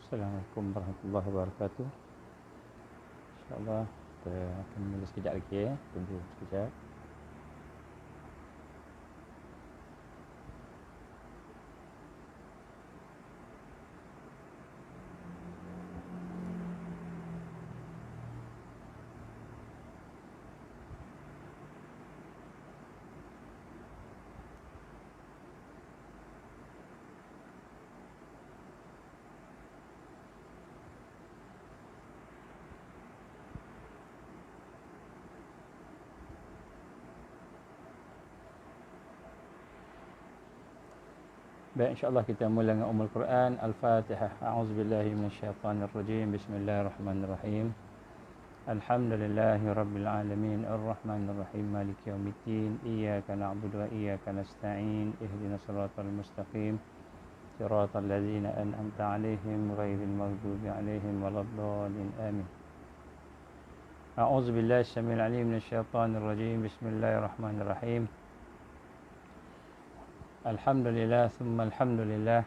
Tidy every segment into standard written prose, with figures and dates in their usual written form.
Assalamualaikum warahmatullahi wabarakatuh. InsyaAllah kita akan mula sekejap lagi ya. Tunggu sekejap. Baik, insyaAllah kita mula dengan Ummul Quran. Al-Fatihah. A'udzubillahi minasyaitanirrajim. Bismillahirrahmanirrahim. Alhamdulillahi rabbil alamin. Ar-Rahmanirrahim. Maliki yaumiddin. Iyyaka na'budu wa iyyaka nasta'in. Ihdinas siratal mustaqim. Siratal ladzina an'amta 'alaihim ghairil maghdubi 'alaihim waladdallin. Amin. A'udzubillahi syamil 'alim minasyaitanir rajim. Bismillahirrahmanirrahim. Alhamdulillah thumma alhamdulillah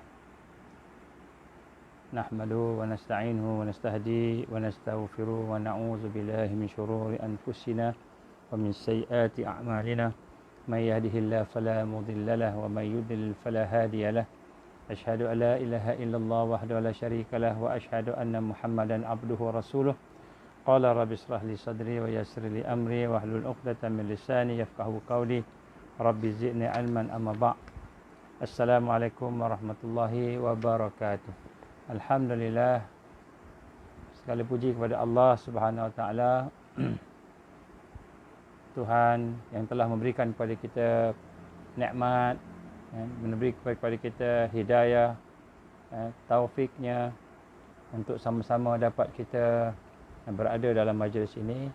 nahmaduhu wa nasta'inuhu wa nastahdi wa nastaghfiruhu wa na'udzu billahi min shururi anfusina wa min sayyiati a'malina may yahdihillahu fala mudilla lahu wa may yudlil fala hadiya lahu asyhadu an la ilaha illallah wahdahu la syarika lahu wa asyhadu anna muhammadan abduhu wa rasuluh qala rabbi ishrah li sadri wa yassir li amri wahlul 'uqdatam min lisani yafqahu qawli rabbi zidni ilman amma ba'd. Assalamualaikum warahmatullahi wabarakatuh. Alhamdulillah, segala puji kepada Allah Subhanahu Wa Taala, Tuhan yang telah memberikan kepada kita nikmat, memberi kepada kita hidayah, taufiknya untuk sama-sama dapat kita berada dalam majlis ini.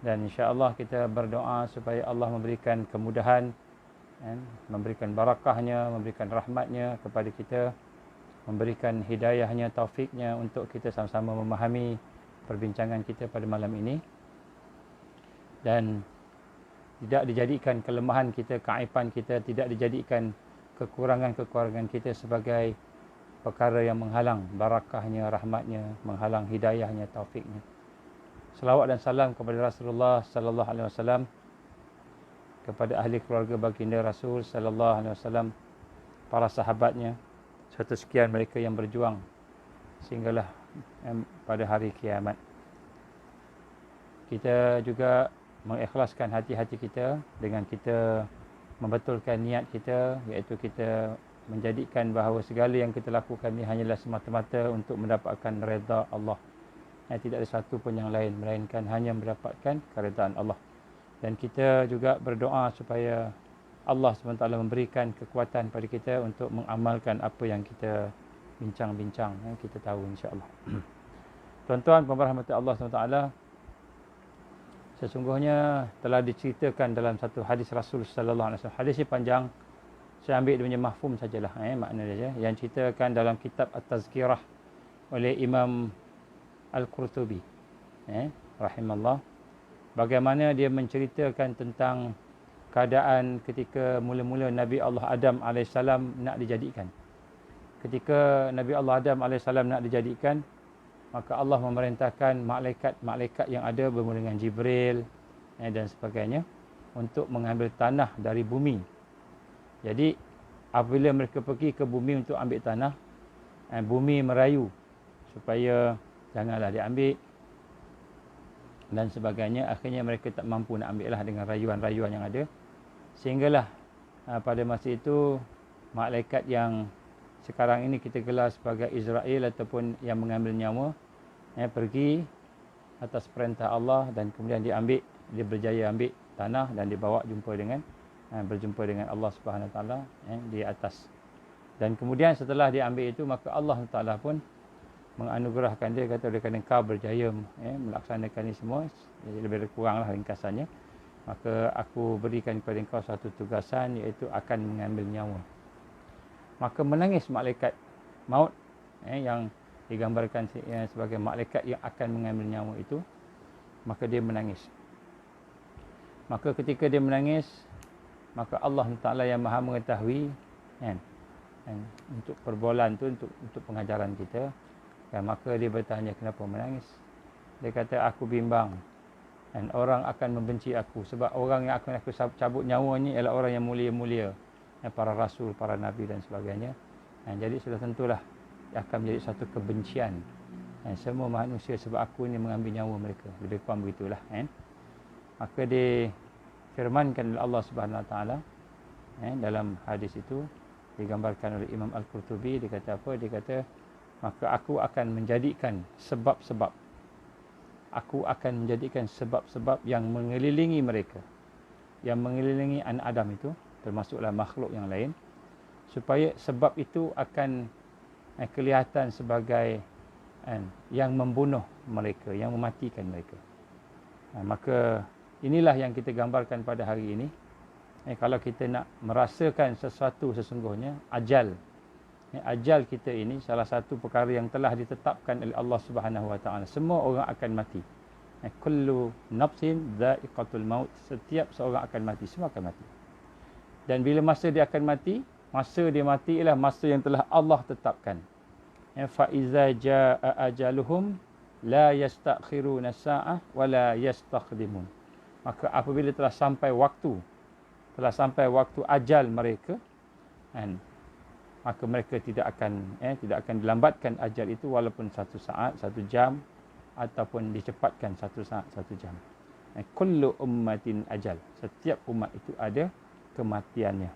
Dan insya-Allah kita berdoa supaya Allah memberikan kemudahan, memberikan barakahnya, memberikan rahmatnya kepada kita, memberikan hidayahnya, taufiknya untuk kita sama-sama memahami perbincangan kita pada malam ini, dan tidak dijadikan kelemahan kita, keaiban kita, tidak dijadikan kekurangan-kekurangan kita sebagai perkara yang menghalang barakahnya, rahmatnya, menghalang hidayahnya, taufiknya. Selawat dan salam kepada Rasulullah sallallahu alaihi wasallam, kepada ahli keluarga baginda Rasul sallallahu alaihi wasallam, para sahabatnya, serta sekian mereka yang berjuang sehinggalah pada hari kiamat. Kita juga mengikhlaskan hati-hati kita dengan kita membetulkan niat kita, iaitu kita menjadikan bahawa segala yang kita lakukan ini hanyalah semata-mata untuk mendapatkan redha Allah. Tidak ada satu pun yang lain melainkan hanya mendapatkan keredaan Allah. Dan kita juga berdoa supaya Allah SWT memberikan kekuatan pada kita untuk mengamalkan apa yang kita bincang-bincang, kita tahu insya-Allah. Tuan-tuan, pemerhati Allah SWT, sesungguhnya telah diceritakan dalam satu hadis Rasul sallallahu alaihi wasallam. Hadis ini panjang, saya ambil dia punya mafhum sajalah, makna dia, yang ceritakan dalam kitab At-Tazkirah oleh Imam Al-Qurtubi, rahimallah. Bagaimana dia menceritakan tentang keadaan ketika mula-mula Nabi Allah Adam AS nak dijadikan. Ketika Nabi Allah Adam AS nak dijadikan, maka Allah memerintahkan malaikat-malaikat yang ada bermula dengan Jibril dan sebagainya untuk mengambil tanah dari bumi. Jadi apabila mereka pergi ke bumi untuk ambil tanah, bumi merayu supaya janganlah diambil dan sebagainya. Akhirnya mereka tak mampu nak ambil lah dengan rayuan-rayuan yang ada. Sehinggalah pada masa itu malaikat yang sekarang ini kita gelar sebagai Israel ataupun yang mengambil nyawa, pergi atas perintah Allah dan kemudian dia berjaya ambil tanah dan dibawa berjumpa dengan Allah Subhanahu Wa Taala di atas. Dan kemudian setelah dia ambil itu, maka Allah Taala pun menganugerahkan dia, kata oleh kerana kau berjaya melaksanakan ini semua, lebih kuranglah ringkasannya, maka aku berikan kepada engkau satu tugasan, iaitu akan mengambil nyawa. Maka menangis malaikat maut, yang digambarkan sebagai malaikat yang akan mengambil nyawa itu, maka dia menangis. Maka ketika dia menangis, maka Allah Taala yang Maha mengetahui, untuk perbualan tu, untuk pengajaran kita, Kan, maka dia bertanya, kenapa menangis? Dia kata, aku bimbang dan orang akan membenci aku sebab orang yang akan aku cabut nyawa ni ialah orang yang mulia-mulia, para rasul, para nabi dan sebagainya. Jadi sudah tentulah akan menjadi satu kebencian semua manusia sebab aku ni mengambil nyawa mereka. Lebih kurang begitulah. Maka difirmankan oleh Allah Subhanahu Wa Taala dalam hadis itu, digambarkan oleh Imam Al-Qurtubi. Dia kata apa? Dia kata, maka aku akan menjadikan sebab-sebab. Aku akan menjadikan sebab-sebab yang mengelilingi mereka, yang mengelilingi anak Adam itu, termasuklah makhluk yang lain, supaya sebab itu akan kelihatan sebagai yang membunuh mereka, yang mematikan mereka. Maka inilah yang kita gambarkan pada hari ini. Kalau kita nak merasakan sesuatu sesungguhnya, ajal. Ajal kita ini salah satu perkara yang telah ditetapkan oleh Allah Subhanahu Wa Taala. Semua orang akan mati. Kullu nafsin dha'iqatul maut. Setiap seorang akan mati, semua akan mati. Dan bila masa dia akan mati, masa dia mati ialah masa yang telah Allah tetapkan. Fa iza jaa ajaluhum la yastakhiruna sa'ah wa la yastaqdimun. Maka apabila telah sampai waktu ajal mereka, maka mereka tidak akan dilambatkan ajal itu walaupun 1 saat, 1 jam, ataupun dicepatkan 1 saat, 1 jam. Kullu ummatin ajal. Setiap umat itu ada kematiannya.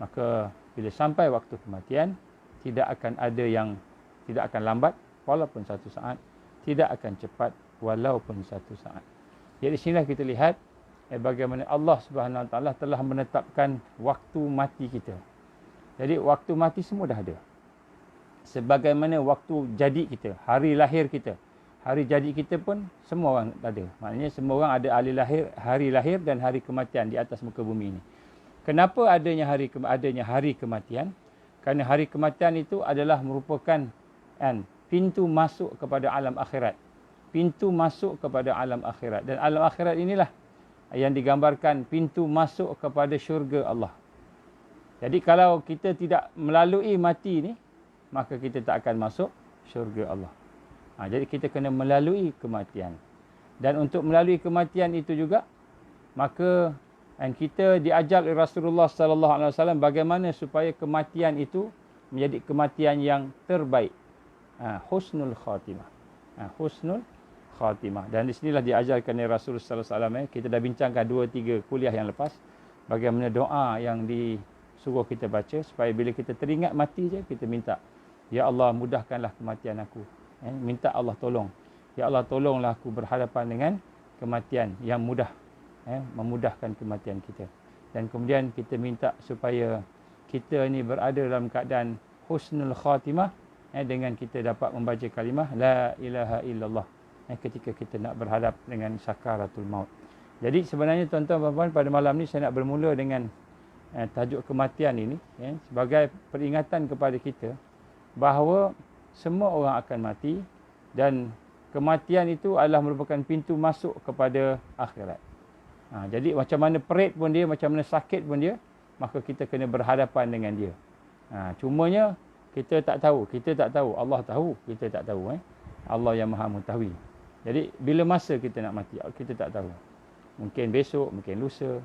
Maka bila sampai waktu kematian, tidak akan ada yang tidak akan lambat walaupun 1 saat, tidak akan cepat walaupun 1 saat. Jadi sinilah kita lihat bagaimana Allah Subhanahu Wa Taala telah menetapkan waktu mati kita. Jadi waktu mati semua dah ada. Sebagaimana waktu jadi kita, hari lahir kita, hari jadi kita pun semua orang ada. Maknanya semua orang ada hari lahir dan hari kematian di atas muka bumi ini. Kenapa adanya hari kematian? Kerana hari kematian itu adalah merupakan pintu masuk kepada alam akhirat. Pintu masuk kepada alam akhirat. Dan alam akhirat inilah yang digambarkan pintu masuk kepada syurga Allah. Jadi kalau kita tidak melalui mati ni, maka kita tak akan masuk syurga Allah. Jadi kita kena melalui kematian. Dan untuk melalui kematian itu juga, maka kita diajar oleh Rasulullah sallallahu alaihi wasallam bagaimana supaya kematian itu menjadi kematian yang terbaik. Husnul khatimah. Husnul khatimah. Dan di sinilah diajarkan oleh Rasulullah sallallahu alaihi wasallam. Kita dah bincangkan 2-3 kuliah yang lepas bagaimana doa yang disuruh kita baca supaya bila kita teringat mati je, kita minta, ya Allah, mudahkanlah kematian aku. Minta Allah tolong. Ya Allah, tolonglah aku berhadapan dengan kematian yang mudah. Memudahkan kematian kita. Dan kemudian kita minta supaya kita ni berada dalam keadaan husnul khatimah, dengan kita dapat membaca kalimah la ilaha illallah ketika kita nak berhadap dengan sakaratul maut. Jadi sebenarnya tuan-tuan dan puan-puan, pada malam ni saya nak bermula dengan tajuk kematian ini sebagai peringatan kepada kita bahawa semua orang akan mati dan kematian itu adalah merupakan pintu masuk kepada akhirat. Jadi macam mana perit pun dia, macam mana sakit pun dia, maka kita kena berhadapan dengan dia. Cumanya kita tak tahu. Allah tahu, kita tak tahu. Allah yang maha mengetahui. Jadi bila masa kita nak mati, kita tak tahu. Mungkin besok, mungkin lusa.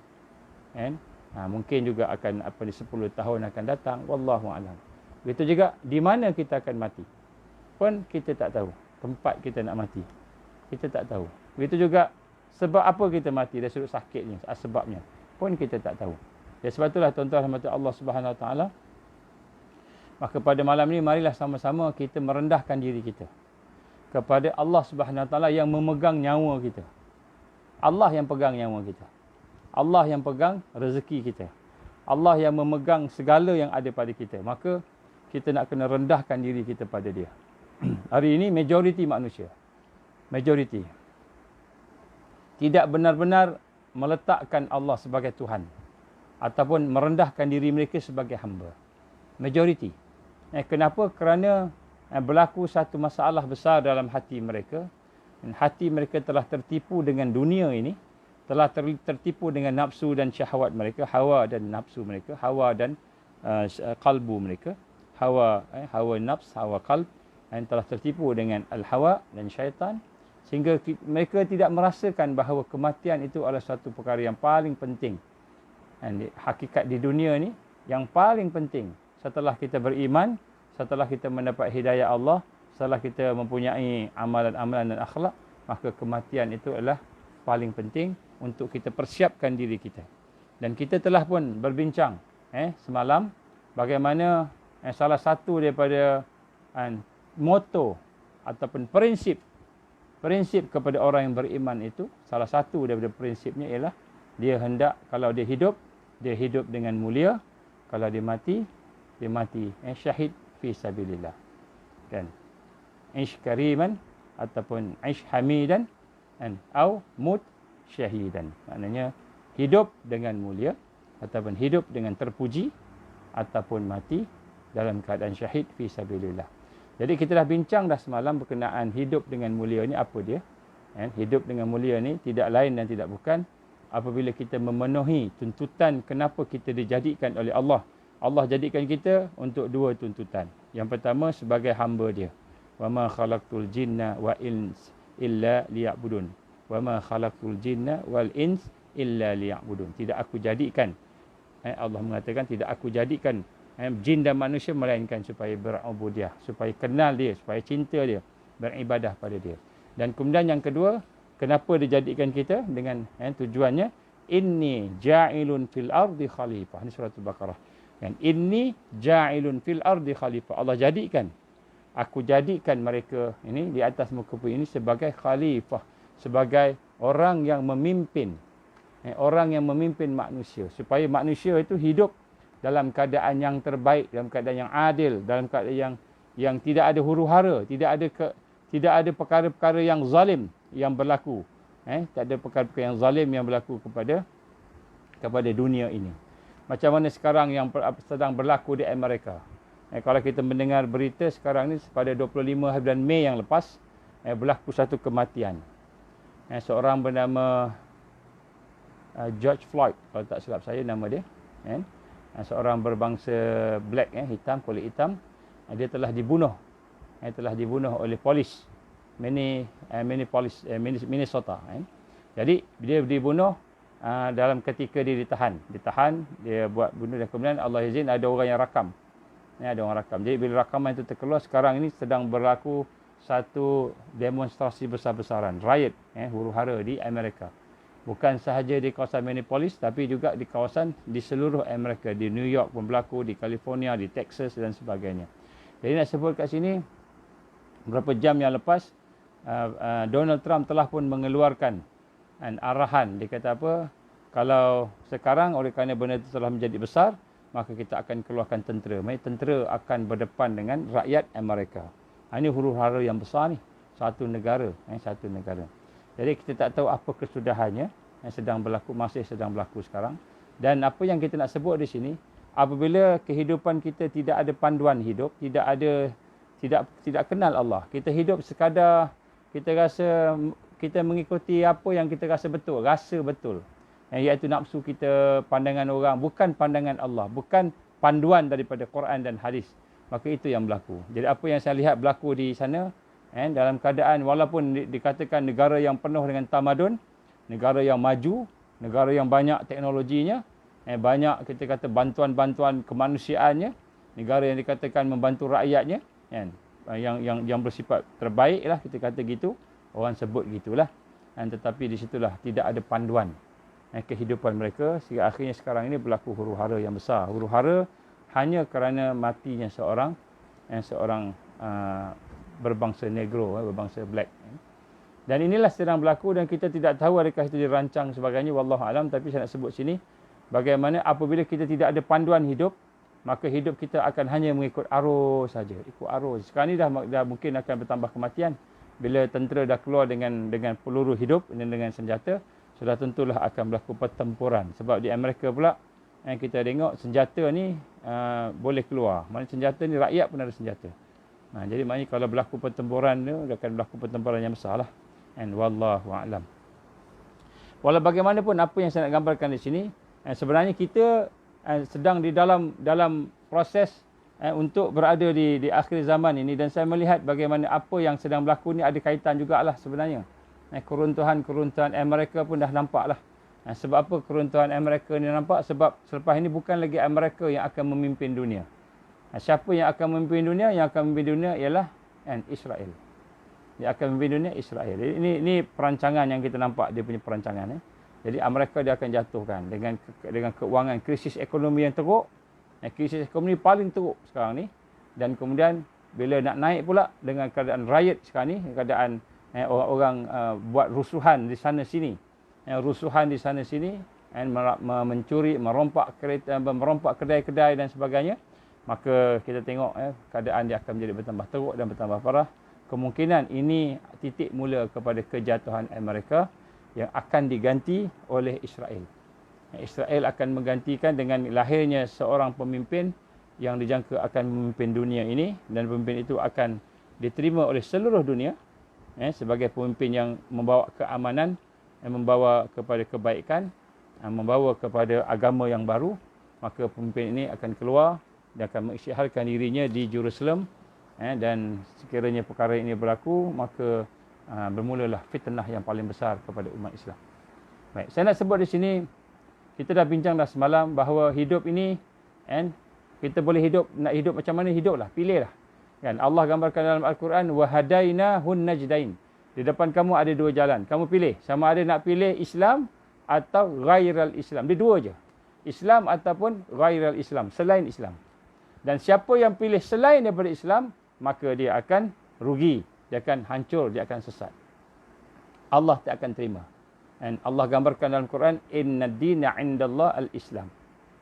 Mungkin juga akan 10 tahun akan datang. Wallahu a'lam. Begitu juga di mana kita akan mati pun kita tak tahu. Tempat kita nak mati, kita tak tahu. Begitu juga sebab apa kita mati, dari sudut sakitnya, sebabnya pun kita tak tahu. Dan sebab itulah tuan-tuan rahmat Allah Subhanahu Wa Taala, maka pada malam ini marilah sama-sama kita merendahkan diri kita kepada Allah Subhanahu Wa Taala yang memegang nyawa kita. Allah yang pegang nyawa kita. Allah yang pegang rezeki kita. Allah yang memegang segala yang ada pada kita. Maka kita nak kena rendahkan diri kita pada dia. Hari ini majoriti manusia, majoriti tidak benar-benar meletakkan Allah sebagai Tuhan ataupun merendahkan diri mereka sebagai hamba. Majoriti. Kenapa? Kerana berlaku satu masalah besar dalam hati mereka. Hati mereka telah tertipu dengan dunia ini, telah tertipu dengan nafsu dan syahwat mereka, hawa dan nafsu mereka, hawa dan qalbu mereka, hawa nafs, hawa qalb. telah tertipu dengan al-hawa dan syaitan, sehingga mereka tidak merasakan bahawa kematian itu adalah satu perkara yang paling penting. Dan hakikat di dunia ni yang paling penting setelah kita beriman, setelah kita mendapat hidayah Allah, setelah kita mempunyai amalan-amalan dan akhlak, maka kematian itu adalah paling penting untuk kita persiapkan diri kita. Dan kita telah pun berbincang semalam bagaimana salah satu daripada moto ataupun prinsip kepada orang yang beriman itu, salah satu daripada prinsipnya ialah dia hendak, kalau dia hidup dengan mulia, kalau dia mati syahid fi sabilillah. Kan? Ish kariman ataupun ish hamidan atau mut syahidan. Maknanya hidup dengan mulia ataupun hidup dengan terpuji ataupun mati dalam keadaan syahid fi sabilillah. Jadi kita dah bincang dah semalam berkenaan hidup dengan mulia ni apa dia. Hidup dengan mulia ni tidak lain dan tidak bukan apabila kita memenuhi tuntutan kenapa kita dijadikan oleh Allah. Allah jadikan kita untuk dua tuntutan. Yang pertama sebagai hamba dia. Wa ma khalaqtul jinna wa ins illa liya'budun. Wa ma khalaqtul jinna wal ins illa liya'budun. Tidak aku jadikan, Allah mengatakan tidak aku jadikan jin dan manusia melainkan supaya berubudiyah, supaya kenal dia, supaya cinta dia, beribadah pada dia. Dan kemudian yang kedua, kenapa dijadikan kita dengan tujuannya inni ja'ilun fil ardi khalifah. Ini surah Al-Baqarah. Dan inni ja'ilun fil ardi khalifah. Allah jadikan, aku jadikan mereka ini di atas muka bumi ini sebagai khalifah, sebagai orang yang memimpin, orang yang memimpin manusia, supaya manusia itu hidup dalam keadaan yang terbaik, dalam keadaan yang adil, dalam keadaan yang tidak ada huru-hara, tidak ada perkara-perkara yang zalim yang berlaku. Tak ada perkara-perkara yang zalim yang berlaku kepada dunia ini. Macam mana sekarang yang sedang berlaku di Amerika. Kalau kita mendengar berita sekarang ni, pada 25 bulan Mei yang lepas, berlaku satu kematian. Seorang bernama George Floyd, kalau tak silap saya nama dia. Seorang berbangsa black, hitam, kulit hitam. Dia telah dibunuh. Telah dibunuh oleh polis Minnesota. Jadi dia dibunuh dalam ketika dia ditahan, dia buat bunuh dan kemudian Allah izin ada orang yang rakam. Ada orang rakam. Jadi bila rakaman itu terkeluar, sekarang ini sedang berlaku satu demonstrasi besar-besaran, riot, huru-hara di Amerika. Bukan sahaja di kawasan Minneapolis, tapi juga di kawasan di seluruh Amerika, di New York pun berlaku, di California, di Texas dan sebagainya. Jadi nak sebut kat sini, beberapa jam yang lepas, Donald Trump telah pun mengeluarkan arahan. Dia kata apa? Kalau sekarang oleh kerana benda itu telah menjadi besar, maka kita akan keluarkan tentera. Maksudnya tentera akan berdepan dengan rakyat Amerika. Ini huru-hara yang besar ni. Satu negara. Jadi kita tak tahu apa kesudahannya yang sedang berlaku, masih sedang berlaku sekarang. Dan apa yang kita nak sebut di sini, apabila kehidupan kita tidak ada panduan hidup, tidak kenal Allah. Kita hidup sekadar kita rasa kita mengikuti apa yang kita rasa betul, iaitu nafsu kita, pandangan orang, bukan pandangan Allah, bukan panduan daripada Quran dan hadis. Maka itu yang berlaku. Jadi apa yang saya lihat berlaku di sana, dalam keadaan walaupun dikatakan negara yang penuh dengan tamadun, negara yang maju, negara yang banyak teknologinya, banyak kita kata bantuan-bantuan kemanusiaannya, negara yang dikatakan membantu rakyatnya, yang bersifat terbaik lah, kita kata gitu, orang sebut gitulah. Tetapi di situlah tidak ada panduan kehidupan mereka, sehingga akhirnya sekarang ini berlaku huru-hara yang besar. Huru-hara hanya kerana matinya seorang berbangsa negro, berbangsa black. Dan inilah sedang berlaku dan kita tidak tahu adakah itu dirancang sebagainya, wallahu alam. Tapi saya nak sebut sini bagaimana apabila kita tidak ada panduan hidup, maka hidup kita akan hanya mengikut arus saja, ikut arus. Sekarang ni dah mungkin akan bertambah kematian. Bila tentera dah keluar dengan peluru hidup dan dengan senjata, sudah tentulah akan berlaku pertempuran. Sebab di Amerika pula kita tengok senjata ni boleh keluar. Maknanya senjata ni rakyat pun ada senjata. Jadi maknanya kalau berlaku pertempuran tu, akan berlaku pertempuran yang besar lah. Wallahu a'lam. Walau bagaimanapun apa yang saya nak gambarkan di sini, sebenarnya kita sedang di dalam proses untuk berada di akhir zaman ini. Dan saya melihat bagaimana apa yang sedang berlaku ni ada kaitan jugalah sebenarnya. Keruntuhan Amerika pun dah nampak lah. Sebab apa keruntuhan Amerika ni nampak? Sebab selepas ini bukan lagi Amerika yang akan memimpin dunia. Siapa yang akan memimpin dunia? Yang akan memimpin dunia ialah Israel. Dia akan memimpin dunia Israel. Ini perancangan yang kita nampak, dia punya perancangan. Jadi Amerika dia akan jatuhkan dengan keuangan krisis ekonomi yang teruk. Krisis ekonomi paling teruk sekarang ni. Dan kemudian bila nak naik pula dengan keadaan riot sekarang ni, keadaan orang-orang buat rusuhan di sana sini. Rusuhan di sana sini, mencuri, merompak kereta, merompak kedai-kedai dan sebagainya. Maka kita tengok keadaan dia akan menjadi bertambah teruk dan bertambah parah. Kemungkinan ini titik mula kepada kejatuhan Amerika yang akan diganti oleh Israel. Israel akan menggantikan dengan lahirnya seorang pemimpin yang dijangka akan memimpin dunia ini, dan pemimpin itu akan diterima oleh seluruh dunia sebagai pemimpin yang membawa keamanan, yang membawa kepada kebaikan, membawa kepada agama yang baru. Maka pemimpin ini akan keluar dan akan mengisytiharkan dirinya di Jerusalem, dan sekiranya perkara ini berlaku, maka bermulalah fitnah yang paling besar kepada umat Islam. Baik, saya nak sebut di sini, kita dah bincang dah semalam bahawa hidup ini, kita boleh hidup, nak hidup macam mana hiduplah, pilihlah. Kan Allah gambarkan dalam Al-Quran, wa hadainahun najdain. Di depan kamu ada dua jalan. Kamu pilih, sama ada nak pilih Islam atau ghairal Islam. Dia dua je. Islam ataupun ghairal Islam, selain Islam. Dan siapa yang pilih selain daripada Islam, maka dia akan rugi, dia akan hancur, dia akan sesat. Allah tak akan terima. Dan Allah gambarkan dalam Quran, inna dina indallah al-Islam.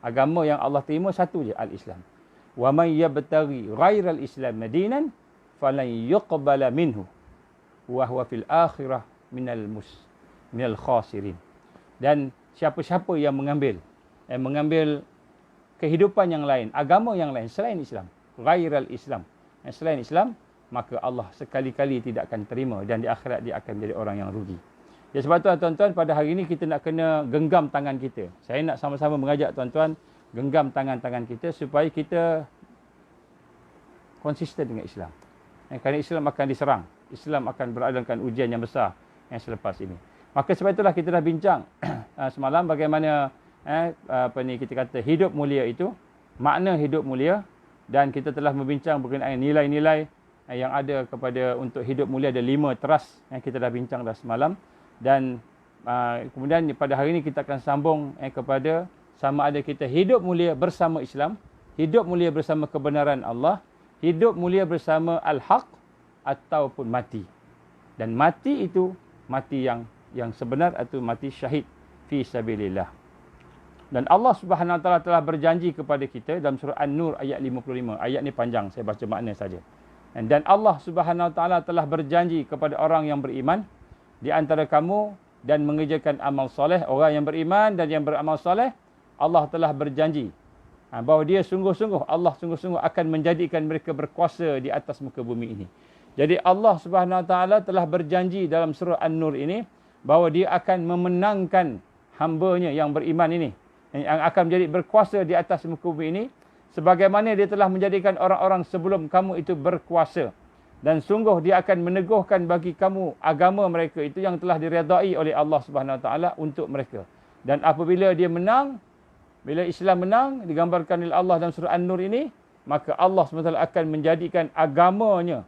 Agama yang Allah terima satu je, al-Islam. Wa man yabtaghi ghairal Islam madinan falan yuqbala minhu wa huwa fil akhirah minal khasirin. Dan siapa-siapa yang mengambil kehidupan yang lain, agama yang lain selain Islam, ghairal Islam, selain Islam, maka Allah sekali-kali tidak akan terima, dan di akhirat dia akan menjadi orang yang rugi. Ya, sebab tu tuan-tuan, pada hari ini kita nak kena genggam tangan kita. Saya nak sama-sama mengajak tuan-tuan genggam tangan-tangan kita supaya kita konsisten dengan Islam. Kerana Islam akan diserang, Islam akan berada dalam ujian yang besar yang selepas ini. Maka sebab itulah kita dah bincang semalam bagaimana kita kata hidup mulia itu, makna hidup mulia, dan kita telah membincang berkenaan nilai-nilai yang ada kepada untuk hidup mulia. Ada 5 teras yang kita dah bincang dah semalam. Dan kemudian pada hari ini kita akan sambung kepada sama ada kita hidup mulia bersama Islam, hidup mulia bersama kebenaran Allah, hidup mulia bersama al-haq, ataupun mati. Dan mati itu mati yang sebenar, atau mati syahid fi sabilillah. Dan Allah Subhanahu Wa Taala telah berjanji kepada kita dalam surah An-Nur ayat 55. Ayat ni panjang, saya baca makna saja. Dan Allah Subhanahu Wa Taala telah berjanji kepada orang yang beriman di antara kamu dan mengerjakan amal soleh. Orang yang beriman dan yang beramal soleh, Allah telah berjanji bahawa dia Allah sungguh-sungguh akan menjadikan mereka berkuasa di atas muka bumi ini. Jadi Allah Subhanahu Wa Taala telah berjanji dalam surah An-Nur ini bahawa dia akan memenangkan hamba-Nya yang beriman ini, yang akan menjadi berkuasa di atas muka bumi ini, sebagaimana dia telah menjadikan orang-orang sebelum kamu itu berkuasa. Dan sungguh dia akan meneguhkan bagi kamu agama mereka itu yang telah diredai oleh Allah Subhanahu Wa Taala untuk mereka. Dan apabila dia menang, bila Islam menang, digambarkan oleh Allah dalam surah An-Nur ini, maka Allah SWT akan menjadikan agamanya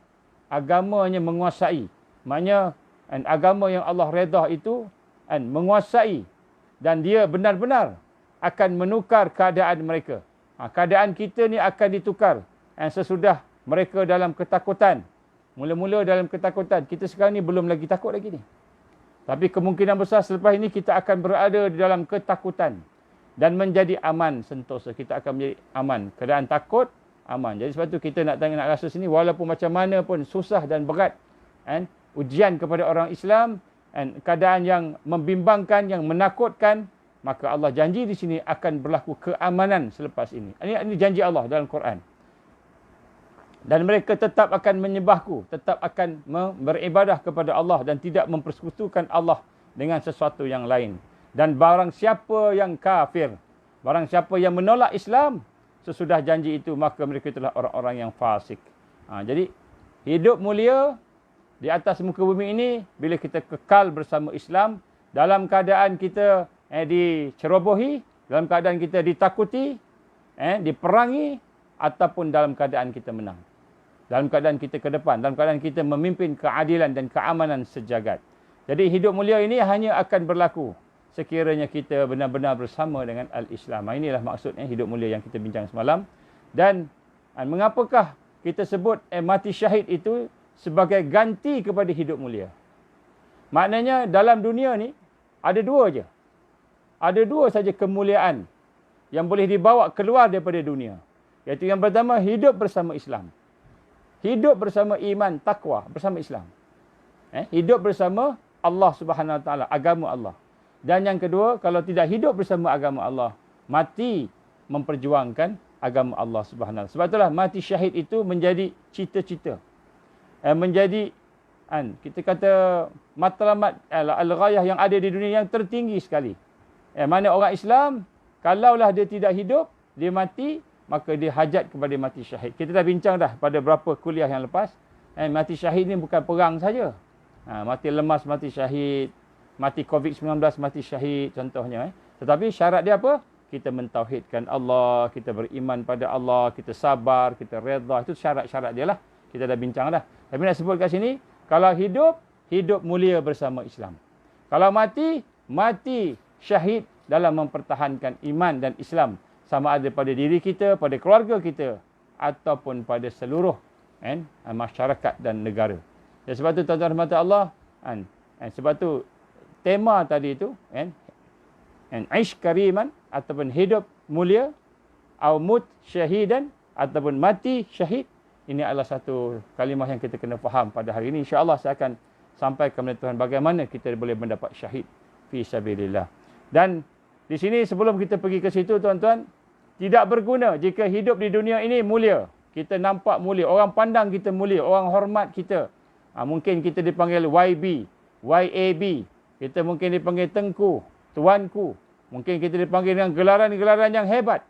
menguasai. Maknanya agama yang Allah redha itu menguasai, dan dia benar-benar akan menukar keadaan mereka. Keadaan kita ni akan ditukar sesudah mereka dalam ketakutan. Mula-mula dalam ketakutan. Kita sekarang ni belum lagi takut lagi ni. Tapi kemungkinan besar selepas ini kita akan berada di dalam ketakutan dan menjadi aman sentosa. Kita akan menjadi aman. Keadaan takut, aman. Jadi sebab tu kita nak rasa sini, walaupun macam mana pun susah dan berat, ujian kepada orang Islam, keadaan yang membimbangkan, yang menakutkan, maka Allah janji di sini akan berlaku keamanan selepas ini. Ini janji Allah dalam Quran. Dan mereka tetap akan menyembahku, tetap akan beribadah kepada Allah dan tidak mempersekutukan Allah dengan sesuatu yang lain. Dan barang siapa yang kafir, barang siapa yang menolak Islam, sesudah janji itu, maka mereka itulah orang-orang yang fasik. Jadi hidup mulia di atas muka bumi ini bila kita kekal bersama Islam, dalam keadaan kita dicerobohi, dalam keadaan kita ditakuti, diperangi, ataupun dalam keadaan kita menang. Dalam keadaan kita ke depan, dalam keadaan kita memimpin keadilan dan keamanan sejagat. Jadi hidup mulia ini hanya akan berlaku sekiranya kita benar-benar bersama dengan Al-Islam. Inilah maksudnya hidup mulia yang kita bincang semalam. Dan mengapakah kita sebut mati syahid itu sebagai ganti kepada hidup mulia? Maknanya dalam dunia ni ada dua je. Ada dua saja kemuliaan yang boleh dibawa keluar daripada dunia. Iaitu yang pertama, hidup bersama Islam. Hidup bersama iman, takwa bersama Islam. Hidup bersama Allah Subhanahu Wa Taala, agama Allah. Dan yang kedua, kalau tidak hidup bersama agama Allah, mati memperjuangkan agama Allah Subhanahu Wa Taala. Sebab itulah mati syahid itu menjadi cita-cita. Menjadi kita kata matlamat al-ghayah yang ada di dunia yang tertinggi sekali. Mana orang Islam, kalaulah dia tidak hidup, dia mati, maka dia hajat kepada mati syahid. Kita dah bincang dah pada beberapa kuliah yang lepas. Mati syahid ni bukan perang saja. Mati lemas, mati syahid. Mati COVID-19, mati syahid contohnya. Tetapi syarat dia apa? Kita mentauhidkan Allah, kita beriman pada Allah, kita sabar, kita redha. Itu syarat-syarat dia lah. Kita dah bincang dah. Tapi nak sebut kat sini, kalau hidup, hidup mulia bersama Islam. Kalau mati, mati syahid dalam mempertahankan iman dan Islam. Sama ada pada diri kita, pada keluarga kita, ataupun pada seluruh masyarakat dan negara. Dan sebab tu tuan-tuan rahmat Allah, sebab tu tema tadi itu, aish kariman, ataupun hidup mulia, au mut syahidan, ataupun mati syahid. Ini adalah satu kalimah yang kita kena faham pada hari ini. InsyaAllah saya akan sampaikan kepada Tuhan bagaimana kita boleh mendapat syahid fi sabilillah. Dan di sini sebelum kita pergi ke situ tuan-tuan, tidak berguna jika hidup di dunia ini mulia. Kita nampak mulia, orang pandang kita mulia, orang hormat kita. Mungkin kita dipanggil YB, YAB. Kita mungkin dipanggil Tengku, Tuanku. Mungkin kita dipanggil dengan gelaran-gelaran yang hebat.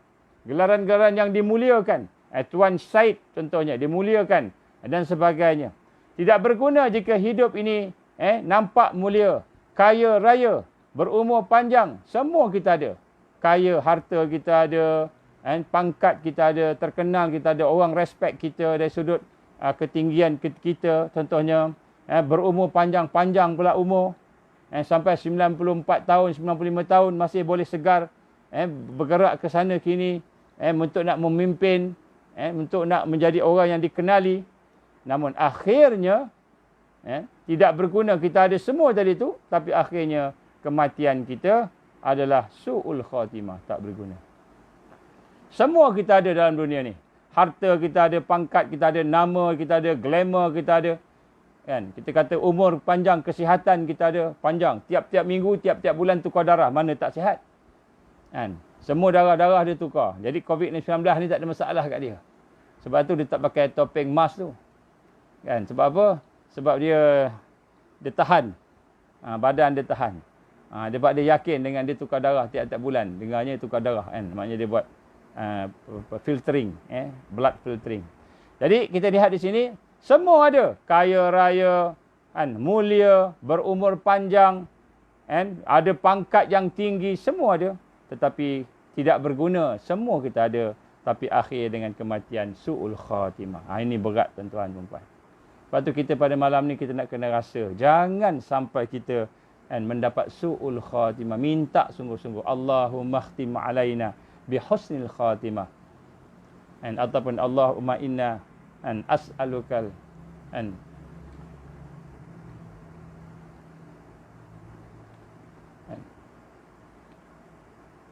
Gelaran-gelaran yang dimuliakan. Tuan Said contohnya, dimuliakan. Dan sebagainya. Tidak berguna jika hidup ini nampak mulia, kaya raya, berumur panjang. Semua kita ada. Kaya, harta kita ada. Pangkat kita ada, terkenal kita ada. Orang respect kita dari sudut ketinggian kita. Contohnya, berumur panjang pula umur. Sampai 94 tahun, 95 tahun masih boleh segar. Bergerak ke sana kini. Untuk nak memimpin. Untuk nak menjadi orang yang dikenali. Namun akhirnya, tidak berguna kita ada semua tadi itu. Tapi akhirnya kematian kita adalah su'ul khatimah. Tak berguna. Semua kita ada dalam dunia ni. Harta kita ada, pangkat kita ada, nama kita ada, glamour kita ada. Kita kata umur panjang, kesihatan kita ada panjang. Tiap-tiap minggu, tiap-tiap bulan tukar darah. Mana tak sihat? Semua darah-darah dia tukar. Jadi COVID-19 ni tak ada masalah kat dia. Sebab tu dia tak pakai topeng mask tu. Sebab apa? Sebab dia tahan. Badan dia tahan. Sebab dia yakin dengan dia tukar darah tiap-tiap bulan. Dengarnya tukar darah. Maknanya dia buat filtering. Blood filtering. Jadi kita lihat di sini. Semua ada. Kaya raya. Mulia. Berumur panjang. Ada pangkat yang tinggi. Semua ada. Tetapi tidak berguna. Semua kita ada. Tapi akhir dengan kematian su'ul khatimah. Ini berat tuan-tuan dan puan. Lepas tu kita pada malam ni kita nak kena rasa. Jangan sampai kita mendapat su'ul khatimah. Minta sungguh-sungguh. Allahumma khtim alaina bihusnil khatimah. Ataupun Allahumma inna as'alukal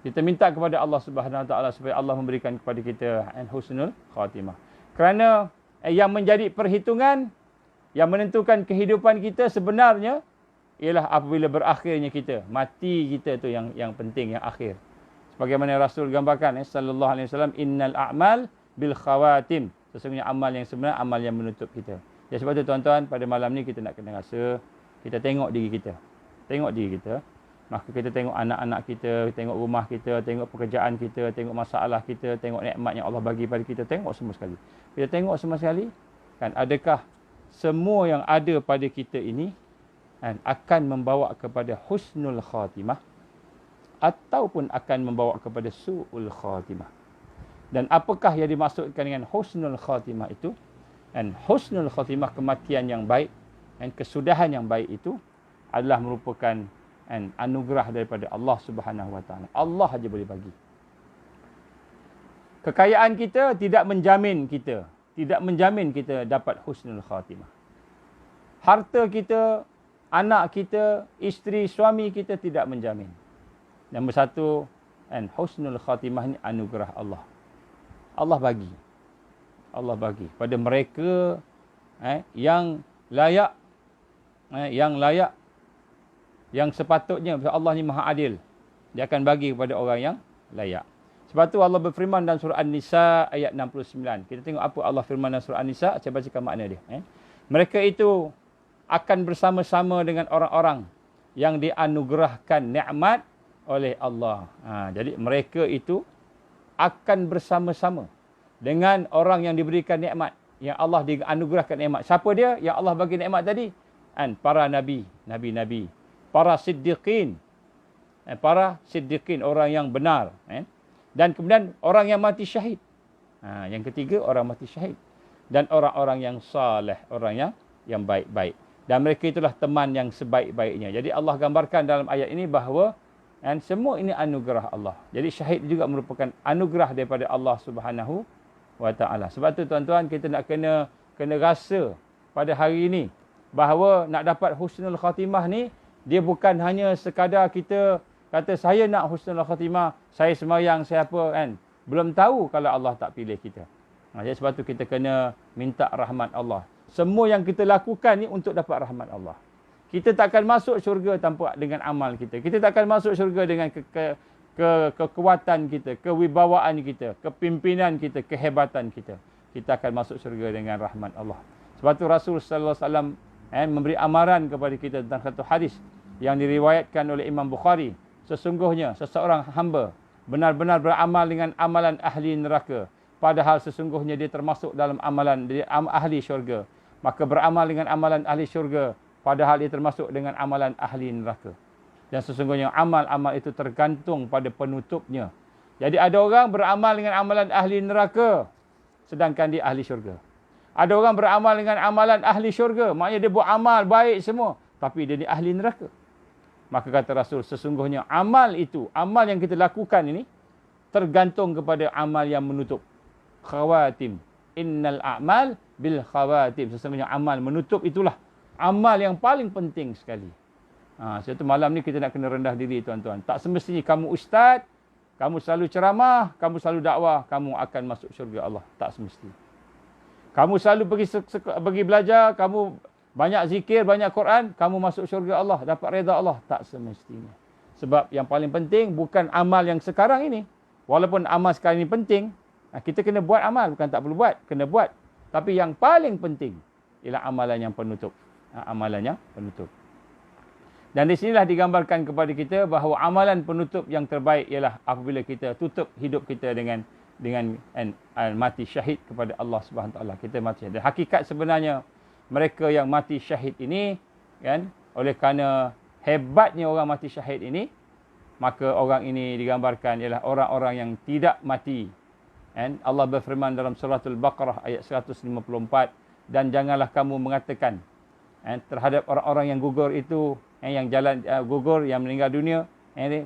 kita minta kepada Allah Subhanahu Wa Taala supaya Allah memberikan kepada kita husnul khatimah. Kerana yang menjadi perhitungan, yang menentukan kehidupan kita sebenarnya ialah apabila berakhirnya kita. Mati kita tu yang penting, yang akhir. Sebagaimana Rasul gambarkan sallallahu alaihi wasallam, innal a'mal bil khawatim. Sesungguhnya amal yang sebenar, amal yang menutup kita. Jadi sebab tu tuan-tuan, pada malam ni kita nak kena rasa, kita tengok diri kita. Tengok diri kita. Maka kita tengok anak-anak kita, tengok rumah kita, tengok pekerjaan kita, tengok masalah kita, tengok nikmat yang Allah bagi pada kita, tengok semua sekali. Kita tengok semua sekali, kan, adakah semua yang ada pada kita ini kan, akan membawa kepada husnul khatimah ataupun akan membawa kepada su'ul khatimah. Dan apakah yang dimaksudkan dengan husnul khatimah itu? Dan husnul khatimah, kematian yang baik dan kesudahan yang baik itu adalah merupakan anugerah daripada Allah Subhanahu Wa Taala. Allah saja boleh bagi. Kekayaan kita tidak menjamin kita dapat husnul khatimah. Harta kita, anak kita, isteri, suami kita tidak menjamin. Nombor satu, husnul khatimah ini anugerah Allah. Allah bagi. Allah bagi pada mereka yang layak, yang sepatutnya. Allah ni Maha Adil. Dia akan bagi kepada orang yang layak. Sebab tu Allah berfirman dalam surah An-Nisa ayat 69. Kita tengok apa Allah firman dalam surah An-Nisa. Saya bacakan makna dia. Mereka itu akan bersama-sama dengan orang-orang yang dianugerahkan nikmat oleh Allah. Jadi mereka itu akan bersama-sama dengan orang yang diberikan nikmat. Yang Allah dianugerahkan nikmat. Siapa dia? Yang Allah bagi nikmat tadi? Para nabi. Para siddiqin. Para siddiqin, orang yang benar. Dan kemudian orang yang mati syahid. Yang ketiga, orang mati syahid. Dan orang-orang yang saleh, orang yang baik-baik. Dan mereka itulah teman yang sebaik-baiknya. Jadi Allah gambarkan dalam ayat ini bahawa semua ini anugerah Allah. Jadi syahid juga merupakan anugerah daripada Allah Subhanahu Wa Taala. Sebab tu tuan-tuan, kita nak kena rasa pada hari ini bahawa nak dapat husnul khatimah ni, dia bukan hanya sekadar kita kata saya nak husnul khatimah, saya sembahyang, saya apa kan. Belum tahu kalau Allah tak pilih kita. Jadi sebab tu kita kena minta rahmat Allah. Semua yang kita lakukan ni untuk dapat rahmat Allah. Kita takkan masuk syurga tanpa dengan amal kita. Kita takkan masuk syurga dengan kekuatan kita, kewibawaan kita, kepimpinan kita, kehebatan kita. Kita akan masuk syurga dengan rahmat Allah. Sebab tu Rasul sallallahu alaihi wasallam memberi amaran kepada kita tentang satu hadis yang diriwayatkan oleh Imam Bukhari. Sesungguhnya seseorang hamba benar-benar beramal dengan amalan ahli neraka, padahal sesungguhnya dia termasuk dalam amalan ahli syurga. Maka beramal dengan amalan ahli syurga, padahal dia termasuk dengan amalan ahli neraka. Dan sesungguhnya amal-amal itu tergantung pada penutupnya. Jadi ada orang beramal dengan amalan ahli neraka, sedangkan dia ahli syurga. Ada orang beramal dengan amalan ahli syurga, maknanya dia buat amal baik semua, tapi dia ni ahli neraka. Maka kata Rasul, sesungguhnya amal itu, amal yang kita lakukan ini, tergantung kepada amal yang menutup. Khawatim. Innal a'mal bil khawatim. Sesungguhnya amal menutup itulah amal yang paling penting sekali. Sebab tu malam ni kita nak kena rendah diri tuan-tuan. Tak semestinya kamu ustaz, kamu selalu ceramah, kamu selalu dakwah, kamu akan masuk syurga Allah. Tak semesti. Kamu selalu pergi belajar, kamu banyak zikir, banyak Quran, kamu masuk syurga Allah, dapat redha Allah. Tak semestinya. Sebab yang paling penting bukan amal yang sekarang ini. Walaupun amal sekarang ini penting, kita kena buat amal. Bukan tak perlu buat, kena buat. Tapi yang paling penting ialah amalan yang penutup. Amalan yang penutup. Dan di sinilah digambarkan kepada kita bahawa amalan penutup yang terbaik ialah apabila kita tutup hidup kita dengan mati syahid kepada Allah Subhanahu Wa Taala. Kita mati syahid. Dan hakikat sebenarnya mereka yang mati syahid ini, kan, oleh kerana hebatnya orang mati syahid ini, maka orang ini digambarkan ialah orang-orang yang tidak mati. And Allah berfirman dalam surah Al-Baqarah ayat 154, dan janganlah kamu mengatakan terhadap orang-orang yang gugur itu, yang jalan gugur, yang meninggal dunia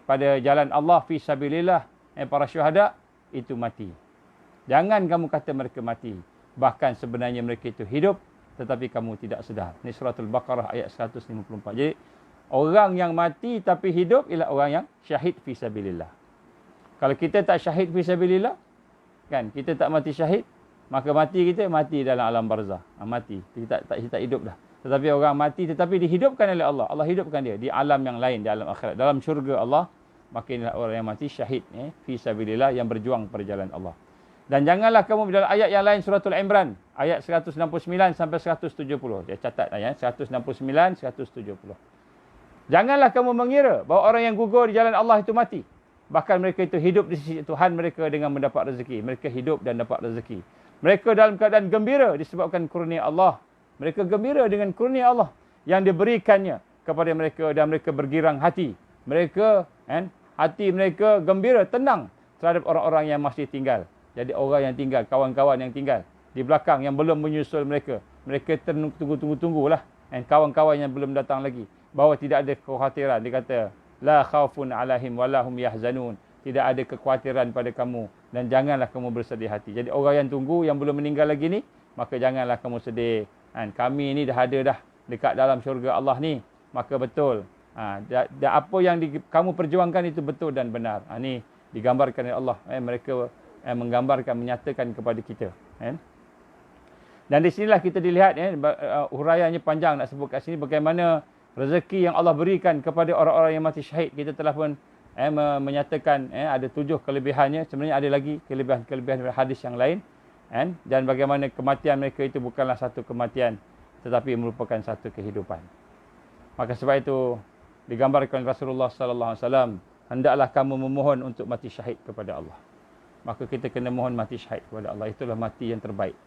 pada jalan Allah fi sabilillah, para syuhada itu mati. Jangan kamu kata mereka mati, bahkan sebenarnya mereka itu hidup, tetapi kamu tidak sedar. Ini surah Al-Baqarah ayat 154. Jadi orang yang mati tapi hidup ialah orang yang syahid fi sabilillah. Kalau kita tak syahid fi sabilillah, kan, kita tak mati syahid, maka mati kita mati dalam alam barzah. Mati. Kita tak hidup dah. Tetapi orang mati tetapi dihidupkan oleh Allah. Allah hidupkan dia di alam yang lain, di alam akhirat, dalam syurga Allah. Maka inilah orang yang mati syahid fi sabilillah, yang berjuang pada jalan Allah. Dan janganlah kamu dalam ayat yang lain, surah Al-Imran ayat 169 sampai 170. Dia catat ayat 169 170. Janganlah kamu mengira bahawa orang yang gugur di jalan Allah itu mati. Bahkan mereka itu hidup di sisi Tuhan mereka dengan mendapat rezeki. Mereka hidup dan dapat rezeki. Mereka dalam keadaan gembira disebabkan kurnia Allah. Mereka gembira dengan kurnia Allah yang diberikannya kepada mereka dan mereka bergirang hati. Mereka, hati mereka gembira, tenang terhadap orang-orang yang masih tinggal. Jadi orang yang tinggal, kawan-kawan yang tinggal di belakang yang belum menyusul mereka. Mereka tunggu-tunggulah. Dan kawan-kawan yang belum datang lagi. Bahawa tidak ada kekhawatiran. Dia kata, la khawfun alaihim walahum yahzanun. Tidak ada kekhawatiran pada kamu. Dan janganlah kamu bersedih hati. Jadi orang yang tunggu, yang belum meninggal lagi ni, maka janganlah kamu sedih. Kami ni dah ada dah dekat dalam syurga Allah ni. Maka betul. Apa yang kamu perjuangkan itu betul dan benar. Ni digambarkan oleh Allah. Mereka menggambarkan, menyatakan kepada kita. Dan di sinilah kita dilihat, huraiannya panjang nak sebut kat sini bagaimana rezeki yang Allah berikan kepada orang-orang yang mati syahid. Kita telah pun menyatakan ada 7 kelebihannya. Sebenarnya ada lagi kelebihan-kelebihan dari hadis yang lain. Dan bagaimana kematian mereka itu bukanlah satu kematian, tetapi merupakan satu kehidupan. Maka sebab itu digambarkan Rasulullah sallallahu alaihi wasallam, hendaklah kamu memohon untuk mati syahid kepada Allah. Maka kita kena mohon mati syahid kepada Allah. Itulah mati yang terbaik.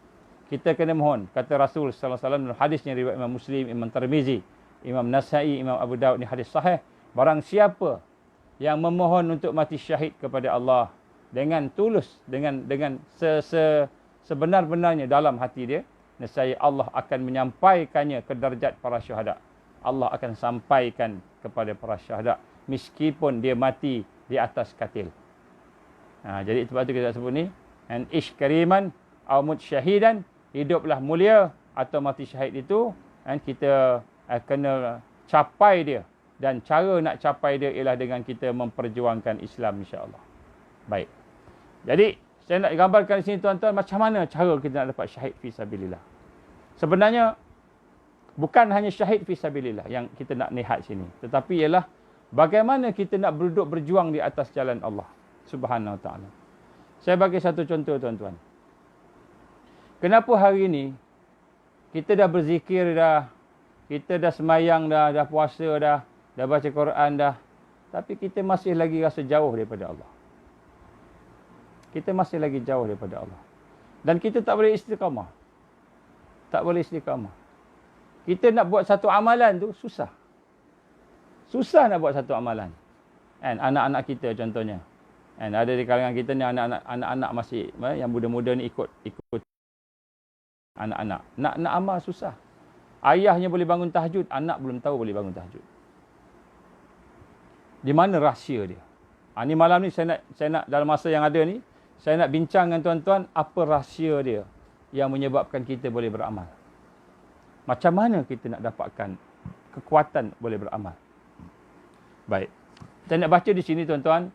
Kita kena mohon. Kata Rasul sallallahu alaihi wasallam dalam hadisnya riwayat Imam Muslim, Imam Tirmizi, Imam Nasai, Imam Abu Daud, ni hadis sahih. Barang siapa yang memohon untuk mati syahid kepada Allah dengan tulus, dengan sebenar-benarnya dalam hati dia, nescaya Allah akan menyampaikannya ke darjat para syuhada. Allah akan sampaikan kepada para syuhada meskipun dia mati di atas katil. Jadi sebab itu kita sebut ni, ish kariman aw mut syahidan, hiduplah mulia atau mati syahid itu, kita kena capai dia. Dan cara nak capai dia ialah dengan kita memperjuangkan Islam, insya-Allah. Baik. Jadi saya nak gambarkan di sini tuan-tuan, macam mana cara kita nak dapat syahid fi sabilillah. Sebenarnya bukan hanya syahid fi sabilillah yang kita nak lihat sini, tetapi ialah bagaimana kita nak duduk berjuang di atas jalan Allah Subhanahu wa taala. Saya bagi satu contoh tuan-tuan. Kenapa hari ini kita dah berzikir dah, kita dah semayang dah puasa dah baca Quran dah, tapi kita masih lagi rasa jauh daripada Allah. Kita masih lagi jauh daripada Allah. Dan kita tak boleh istiqamah. Tak boleh istiqamah. Kita nak buat satu amalan tu susah. Susah nak buat satu amalan. Anak-anak kita contohnya. Ada di kalangan kita ni anak-anak masih yang muda-muda ni ikut anak-anak. Nak amal susah. Ayahnya boleh bangun tahajud, anak belum tahu boleh bangun tahajud. Di mana rahsia dia? Ni malam ni saya nak dalam masa yang ada ni, saya nak bincang dengan tuan-tuan apa rahsia dia yang menyebabkan kita boleh beramal. Macam mana kita nak dapatkan kekuatan boleh beramal. Baik. Saya nak baca di sini tuan-tuan.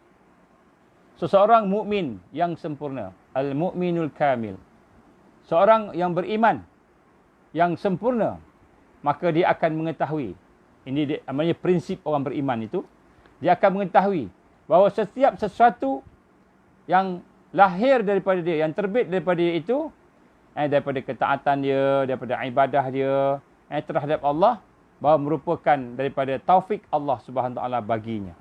Seseorang mukmin yang sempurna, al-mu'minul kamil. Seorang yang beriman yang sempurna, maka dia akan mengetahui. Ini dia, namanya prinsip orang beriman itu. Dia akan mengetahui bahawa setiap sesuatu yang lahir daripada dia, yang terbit daripada dia itu, daripada ketaatan dia, daripada ibadah dia terhadap Allah, bahawa merupakan daripada taufik Allah Subhanahu Wa Taala baginya.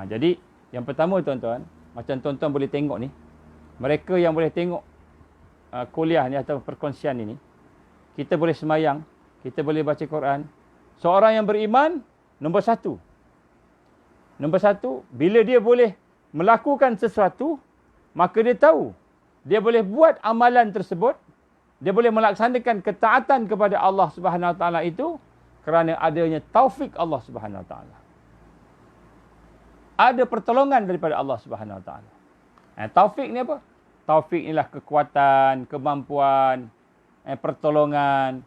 Jadi yang pertama tuan-tuan, macam tuan-tuan boleh tengok ni, mereka yang boleh tengok kuliah ni atau perkongsian ini, kita boleh semayang, kita boleh baca Quran. Seorang yang beriman, nombor satu, bila dia boleh melakukan sesuatu, maka dia tahu dia boleh buat amalan tersebut, dia boleh melaksanakan ketaatan kepada Allah Subhanahu Wa Taala itu kerana adanya taufik Allah Subhanahu Wa Taala. Ada pertolongan daripada Allah Subhanahu Wa Taala. Taufik ni apa? Taufik inilah kekuatan, kemampuan, pertolongan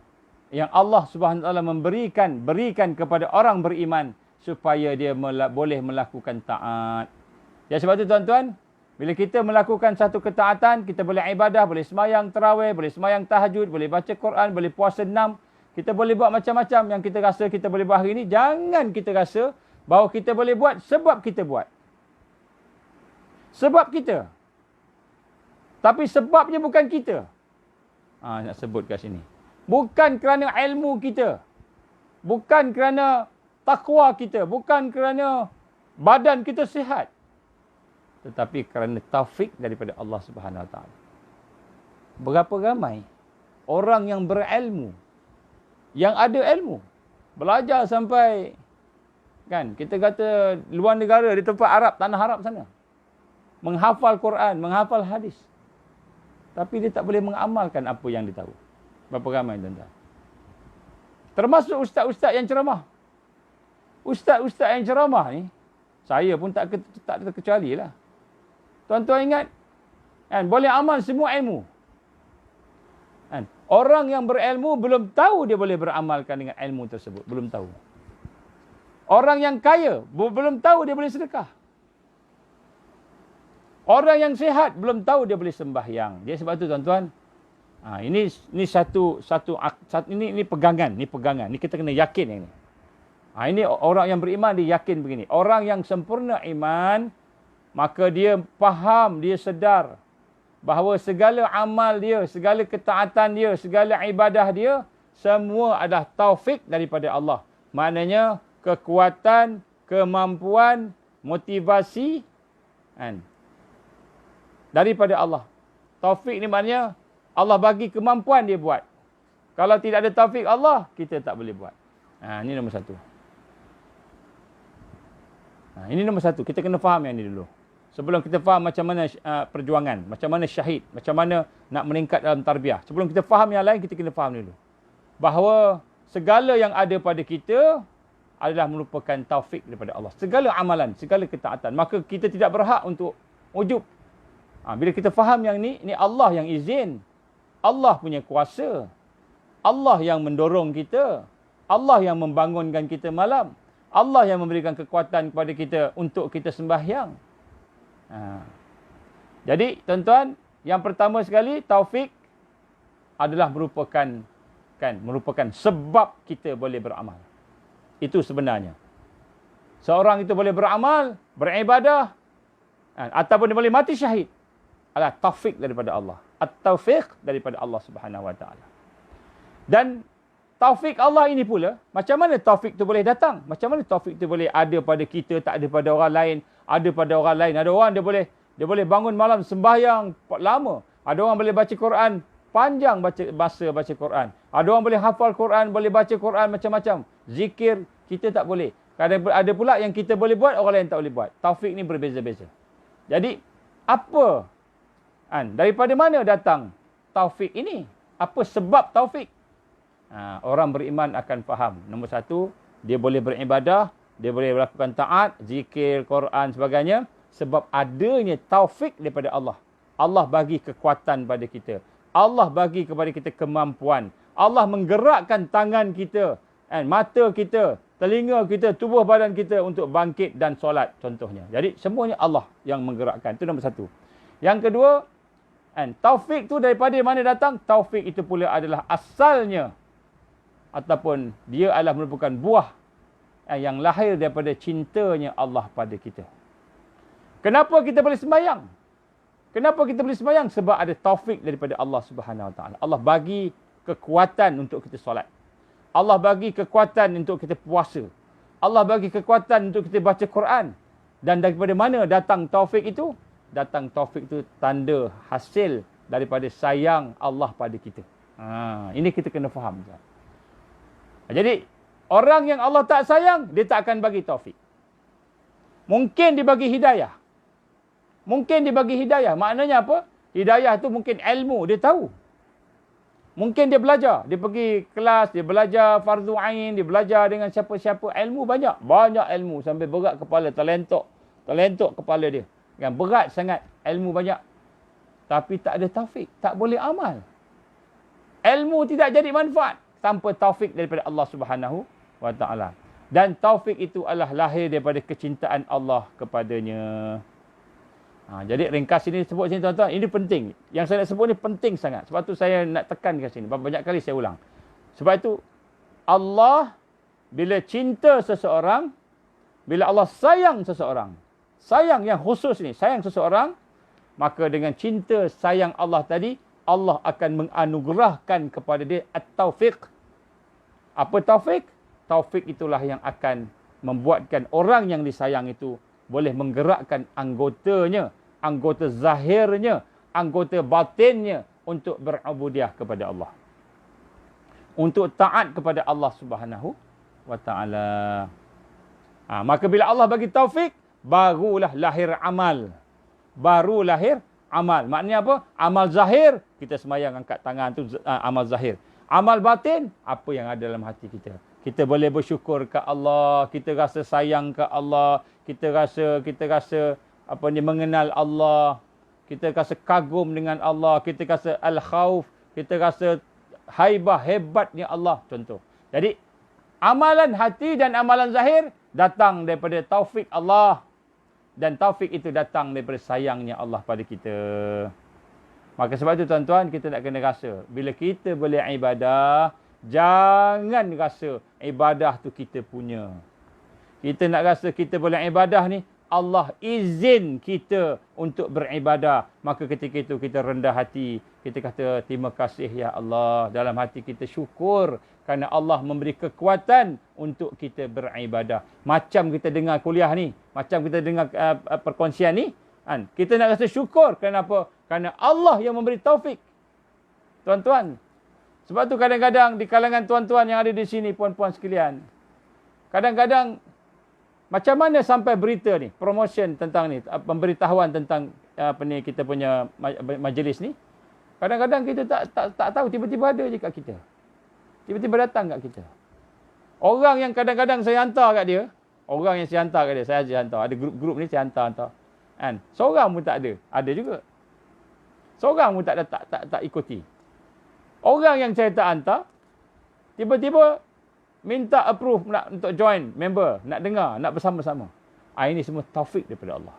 yang Allah Subhanahu Wa Taala berikan kepada orang beriman supaya dia boleh melakukan taat. Ya, sebab itu tuan-tuan, bila kita melakukan satu ketaatan, kita boleh ibadah, boleh semayang tarawih, boleh semayang tahajud, boleh baca Quran, boleh puasa 6, kita boleh buat macam-macam yang kita rasa kita boleh buat hari ini. Jangan kita rasa bahawa kita boleh buat sebab kita buat. Sebab kita. Tapi sebabnya bukan kita. Nak sebut kat sini. Bukan kerana ilmu kita. Bukan kerana takwa kita, bukan kerana badan kita sihat, tetapi kerana taufik daripada Allah Subhanahu Wa Taala. Berapa ramai orang yang berilmu, yang ada ilmu, belajar sampai, kan, kita kata luar negara, di tempat Arab, tanah Arab sana, menghafal Quran, menghafal hadis, tapi dia tak boleh mengamalkan apa yang dia tahu. Berapa ramai, tuan-tuan? Termasuk ustaz-ustaz yang ceramah. Ustaz-ustaz yang ceramah ni, saya pun tak terkecuali lah. Tuan-tuan ingat, kan, boleh amal semua ilmu. Kan, orang yang berilmu belum tahu dia boleh beramalkan dengan ilmu tersebut. Belum tahu. Orang yang kaya belum tahu dia boleh sedekah. Orang yang sihat belum tahu dia boleh sembahyang. Dia sebab tu, tuan-tuan, ini pegangan, ni kita kena yakin yang ni. Ini orang yang beriman, dia yakin begini. Orang yang sempurna iman, maka dia faham, dia sedar bahawa segala amal dia, segala ketaatan dia, segala ibadah dia, semua adalah taufik daripada Allah. Maknanya kekuatan, kemampuan, motivasi, kan, daripada Allah. Taufik ni maknanya Allah bagi kemampuan dia buat. Kalau tidak ada taufik Allah, kita tak boleh buat. Ini nombor satu. Ini nombor satu. Kita kena faham yang ni dulu. Sebelum kita faham macam mana perjuangan, macam mana syahid, macam mana nak meningkat dalam tarbiyah. Sebelum kita faham yang lain, kita kena faham dulu. Bahawa segala yang ada pada kita adalah merupakan taufik daripada Allah. Segala amalan, segala ketaatan. Maka kita tidak berhak untuk ujub. Bila kita faham yang ni Allah yang izin. Allah punya kuasa. Allah yang mendorong kita. Allah yang membangunkan kita malam. Allah yang memberikan kekuatan kepada kita untuk kita sembahyang. Jadi, tuan-tuan, yang pertama sekali, taufik adalah merupakan sebab kita boleh beramal. Itu sebenarnya. Seorang itu boleh beramal, beribadah, ataupun dia boleh mati syahid, adalah taufik daripada Allah. At-taufiq daripada Allah Subhanahu Wa Taala. Dan taufik Allah ini pula, macam mana taufik itu boleh datang? Macam mana taufik itu boleh ada pada kita, tak ada pada orang lain, ada pada orang lain. Ada orang dia boleh bangun malam sembahyang lama. Ada orang boleh baca Quran panjang, baca Quran. Ada orang boleh hafal Quran, boleh baca Quran macam-macam. Zikir kita tak boleh. Ada pula yang kita boleh buat, orang lain tak boleh buat. Taufik ni berbeza-beza. Jadi apa? Daripada mana datang taufik ini? Apa sebab taufik? Orang beriman akan faham. Nombor satu, dia boleh beribadah, dia boleh melakukan taat, zikir, Quran, sebagainya. Sebab adanya taufik daripada Allah. Allah bagi kekuatan pada kita. Allah bagi kepada kita kemampuan. Allah menggerakkan tangan kita, mata kita, telinga kita, tubuh badan kita untuk bangkit dan solat contohnya. Jadi semuanya Allah yang menggerakkan. Itu nombor satu. Yang kedua, taufik tu daripada mana datang? Taufik itu pula adalah asalnya, ataupun dia adalah merupakan buah yang lahir daripada cintanya Allah pada kita. Kenapa kita boleh sembahyang? Kenapa kita boleh sembahyang? Sebab ada taufik daripada Allah Subhanahu Wa Taala. Allah bagi kekuatan untuk kita solat. Allah bagi kekuatan untuk kita puasa. Allah bagi kekuatan untuk kita baca Quran. Dan daripada mana datang taufik itu? Datang taufik itu tanda hasil daripada sayang Allah pada kita. Ini kita kena faham. Jadi, orang yang Allah tak sayang, dia tak akan bagi taufik. Mungkin dibagi hidayah. Mungkin dibagi hidayah. Maknanya apa? Hidayah tu mungkin ilmu, dia tahu. Mungkin dia belajar. Dia pergi kelas, dia belajar fardu ain, dia belajar dengan siapa-siapa. Ilmu banyak. Banyak ilmu sampai berat kepala, terlentok. Terlentok kepala dia. Kan, berat sangat. Ilmu banyak. Tapi tak ada taufik. Tak boleh amal. Ilmu tidak jadi manfaat tanpa taufik daripada Allah Subhanahu Wa Taala. Dan taufik itu adalah lahir daripada kecintaan Allah kepadanya. Jadi ringkas ini sebut sini tuan-tuan, ini penting. Yang saya nak sebut ni penting sangat. Sebab tu saya nak tekan kat sini. Banyak kali saya ulang. Sebab itu Allah bila cinta seseorang, bila Allah sayang seseorang, sayang yang khusus ni, sayang seseorang, maka dengan cinta sayang Allah tadi, Allah akan menganugerahkan kepada dia at-taufiq. Apa taufik? taufik itulah yang akan membuatkan orang yang disayang itu boleh menggerakkan anggotanya, anggota zahirnya, anggota batinnya untuk berubudiah kepada Allah. Untuk taat kepada Allah Subhanahu wa taala. Maka bila Allah bagi taufik, barulah lahir amal. Baru lahir amal. Maknanya apa? Amal zahir, kita semayang angkat tangan tu amal zahir. Amal batin, apa yang ada dalam hati kita. Kita boleh bersyukur ke Allah, kita rasa sayang ke Allah, kita rasa mengenal Allah, kita rasa kagum dengan Allah, kita rasa al-khauf, kita rasa haibah, hebatnya Allah, contoh. Jadi amalan hati dan amalan zahir datang daripada taufik Allah, dan taufik itu datang daripada sayangnya Allah pada kita. Maka sebab itu tuan-tuan, kita nak kena rasa bila kita boleh ibadah, jangan rasa ibadah tu kita punya. Kita nak rasa kita boleh ibadah ni, Allah izin kita untuk beribadah. Maka ketika itu kita rendah hati. Kita kata, terima kasih ya Allah. Dalam hati kita syukur kerana Allah memberi kekuatan untuk kita beribadah. Macam kita dengar kuliah ni. Macam kita dengar perkongsian ni. Kita nak rasa syukur. Kenapa? Kerana Allah yang memberi taufik. Tuan-tuan. Sebab tu kadang-kadang di kalangan tuan-tuan yang ada di sini, puan-puan sekalian. Kadang-kadang macam mana sampai berita ni, promotion tentang ni, pemberitahuan tentang kita punya majlis ni. Kadang-kadang kita tak tahu, tiba-tiba ada je kat kita. Tiba-tiba datang kat kita. Orang yang kadang-kadang saya hantar kat dia, saya aja hantar. Ada grup-grup ni saya hantar. Kan? Seorang pun tak ada. Ada juga. Seorang pun tak ikuti. Orang yang saya tak hantar, tiba-tiba minta approve nak untuk join member, nak dengar, nak bersama-sama. Ini semua taufik daripada Allah.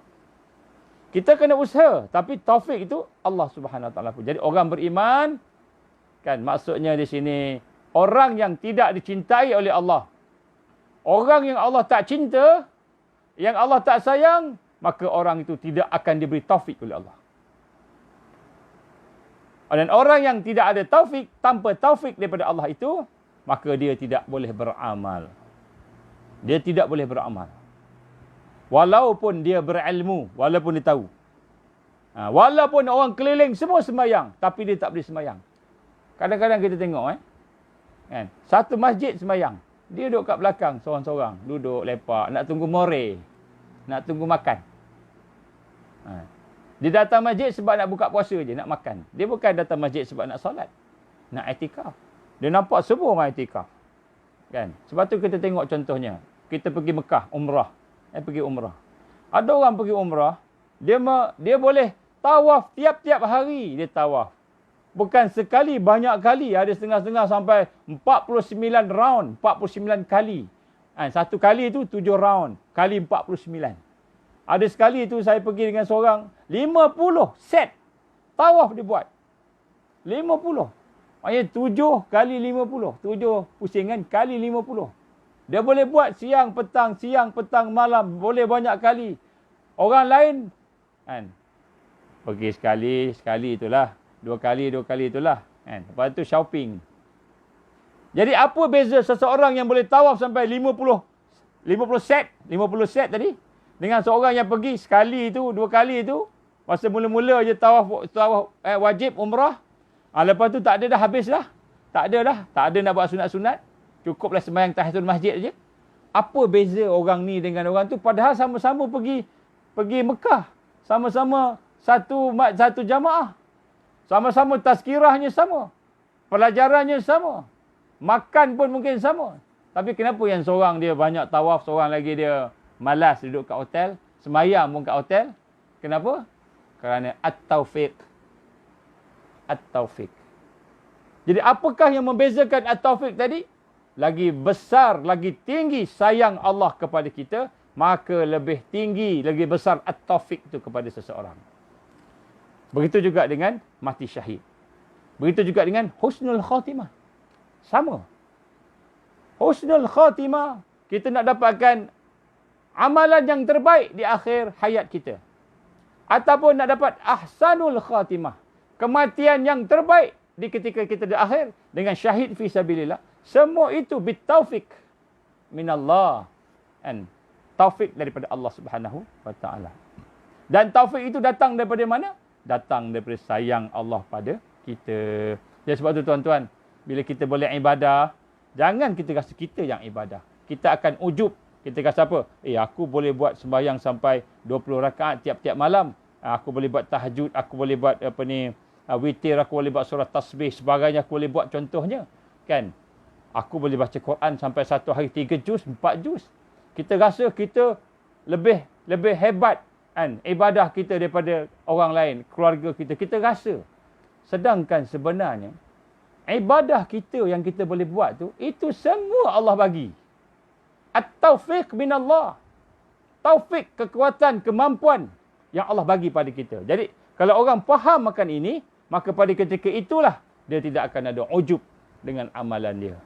Kita kena usaha, tapi taufik itu Allah Subhanahu Wa Taala pun. Jadi orang beriman, kan maksudnya di sini orang yang tidak dicintai oleh Allah. Orang yang Allah tak cinta, yang Allah tak sayang, maka orang itu tidak akan diberi taufik oleh Allah. Dan orang yang tidak ada taufik, tanpa taufik daripada Allah itu, maka dia tidak boleh beramal. Dia tidak boleh beramal. Walaupun dia berilmu, walaupun dia tahu. Walaupun orang keliling semua sembahyang, tapi dia tak boleh sembahyang. Kadang-kadang kita tengok, kan? Satu masjid sembahyang. Dia duduk kat belakang, seorang-seorang. Duduk, lepak, nak tunggu more. Nak tunggu makan. Dia datang masjid sebab nak buka puasa je, nak makan. Dia bukan datang masjid sebab nak solat. Nak i'tikaf. Dia nampak semua orang i'tikaf. Kan? Sebab tu kita tengok contohnya. Kita pergi Mekah, umrah. Pergi umrah. Ada orang pergi umrah, dia boleh tawaf tiap-tiap hari dia tawaf. Bukan sekali, banyak kali. Ada setengah-setengah sampai 49 round, 49 kali. Satu kali tu 7 round, kali 49. Ada sekali tu saya pergi dengan seorang, 50 set tawaf dia buat. 50. Maksudnya 7 kali 50. 7 pusingan kali 50. Dia boleh buat siang, petang, malam. Boleh banyak kali. Orang lain, kan, pergi sekali itulah. 2 kali itulah. Kan. Lepas tu shopping. Jadi apa beza seseorang yang boleh tawaf sampai 50 set tadi, dengan seorang yang pergi sekali itu, 2 kali itu, masa mula-mula je tawaf wajib umrah. Lepas tu tak ada dah, habis dah. Tak ada nak buat sunat-sunat. Cukuplah sembahyang tahiyatul masjid je. Apa beza orang ni dengan orang tu? Padahal sama-sama pergi Mekah. Sama-sama satu jamaah. Sama-sama tazkirahnya sama. Pelajarannya sama. Makan pun mungkin sama. Tapi kenapa yang seorang dia banyak tawaf, seorang lagi dia malas duduk kat hotel, sembahyang pun kat hotel? Kenapa? Kerana at-taufiq. At-taufiq. Jadi apakah yang membezakan at-taufiq tadi? Lagi besar, lagi tinggi sayang Allah kepada kita, maka lebih tinggi, lagi besar at-taufiq itu kepada seseorang. Begitu juga dengan mati syahid. Begitu juga dengan husnul khatimah. Sama. Husnul khatimah, kita nak dapatkan amalan yang terbaik di akhir hayat kita. Ataupun nak dapat ahsanul khatimah, kematian yang terbaik di ketika kita di akhir dengan syahid fi sabilillah. Semua itu bitaufik. minallah. Kan? Taufik daripada Allah Subhanahu wa taala. Dan taufik itu datang daripada mana? Datang daripada sayang Allah pada kita. Jadi sebab tu tuan-tuan, bila kita boleh ibadah, jangan kita rasa kita yang ibadah. Kita akan ujub. Kita rasa apa? Aku boleh buat sembahyang sampai 20 rakaat tiap-tiap malam. Aku boleh buat tahajud, aku boleh buat witir, aku boleh buat surah tasbih, sebagainya aku boleh buat contohnya. Kan? Aku boleh baca Quran sampai satu hari 3 juz, 4 juz. Kita rasa kita lebih hebat kan ibadah kita daripada orang lain, keluarga kita. Kita rasa. Sedangkan sebenarnya ibadah kita yang kita boleh buat tu, itu semua Allah bagi. At-taufiq minallah. Taufik, kekuatan, kemampuan yang Allah bagi pada kita. Jadi, kalau orang faham akan ini, maka pada ketika itulah dia tidak akan ada ujub dengan amalan dia.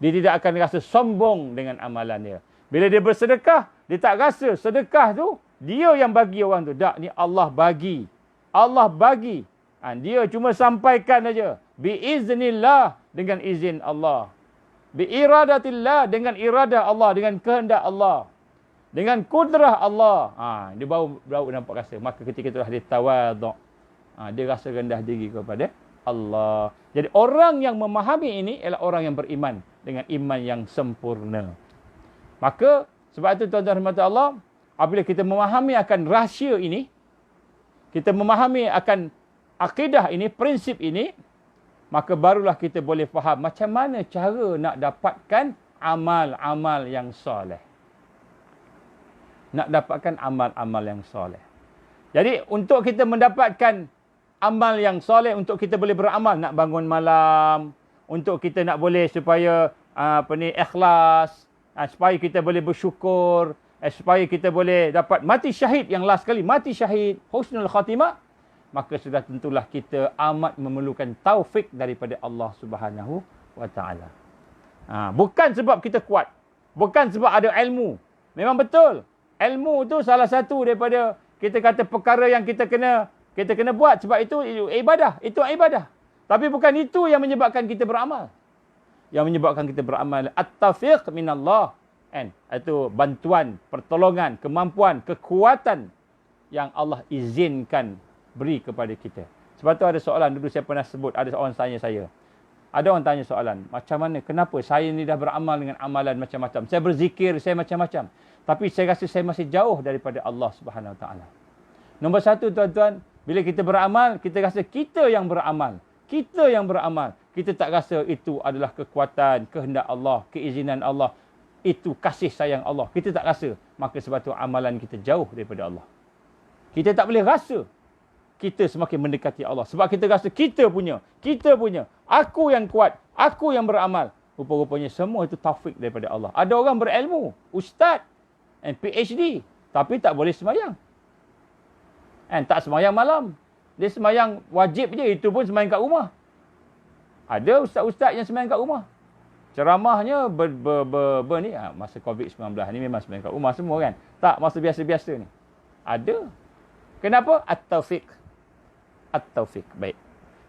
Dia tidak akan rasa sombong dengan amalan dia. Bila dia bersedekah, dia tak rasa sedekah tu dia yang bagi orang tu. Tak, ni Allah bagi. Allah bagi. Dia cuma sampaikan aja. Biiznillah, dengan izin Allah. Biiradatillah, dengan iradah Allah, dengan kehendak Allah. Dengan kudrah Allah. Dia baru nampak rasa. Maka ketika itulah dia tawaduk. Dia rasa rendah diri kepada Allah. Jadi orang yang memahami ini ialah orang yang beriman dengan iman yang sempurna. Maka sebab itu tuan-tuan rahmat Allah, apabila kita memahami akan rahsia ini, kita memahami akan akidah ini, prinsip ini, maka barulah kita boleh faham macam mana cara nak dapatkan amal-amal yang soleh. Nak dapatkan amal-amal yang soleh. Jadi untuk kita mendapatkan amal yang soleh, untuk kita boleh beramal, nak bangun malam, untuk kita nak boleh supaya ikhlas, supaya kita boleh bersyukur, supaya kita boleh dapat mati syahid yang last kali, mati syahid, husnul khatimah, maka sudah tentulah kita amat memerlukan taufik daripada Allah Subhanahu wa taala. Bukan sebab kita kuat, bukan sebab ada ilmu. Memang betul, ilmu tu salah satu daripada kita kata perkara yang kita kena buat, sebab itu ibadah, itu ibadah. Tapi bukan itu yang menyebabkan kita beramal. Yang menyebabkan kita beramal at-taufiq minallah, kan? Itu bantuan, pertolongan, kemampuan, kekuatan yang Allah izinkan beri kepada kita. Sebab tu ada soalan dulu saya pernah sebut, ada orang tanya saya. Ada orang tanya soalan, macam mana, kenapa saya ni dah beramal dengan amalan macam-macam. Saya berzikir, saya macam-macam. Tapi saya rasa saya masih jauh daripada Allah Subhanahu Wa Taala. Nombor satu tuan-tuan, bila kita beramal, kita rasa kita yang beramal. Kita yang beramal. Kita tak rasa itu adalah kekuatan, kehendak Allah, keizinan Allah. Itu kasih sayang Allah. Kita tak rasa. Maka sebab itu amalan kita jauh daripada Allah. Kita tak boleh rasa. Kita semakin mendekati Allah. Sebab kita rasa kita punya. Aku yang kuat. Aku yang beramal. Rupa-rupanya semua itu taufik daripada Allah. Ada orang berilmu. Ustaz. And PhD. Tapi tak boleh sembahyang. Tak sembahyang malam. Dia sembahyang wajib je. Itu pun sembahyang kat rumah. Ada ustaz-ustaz yang sembahyang kat rumah. Ceramahnya ni masa COVID-19 ni memang sembahyang kat rumah semua kan. Tak, masa biasa-biasa ni. Ada. Kenapa? At-taufiq. At-taufiq. Baik.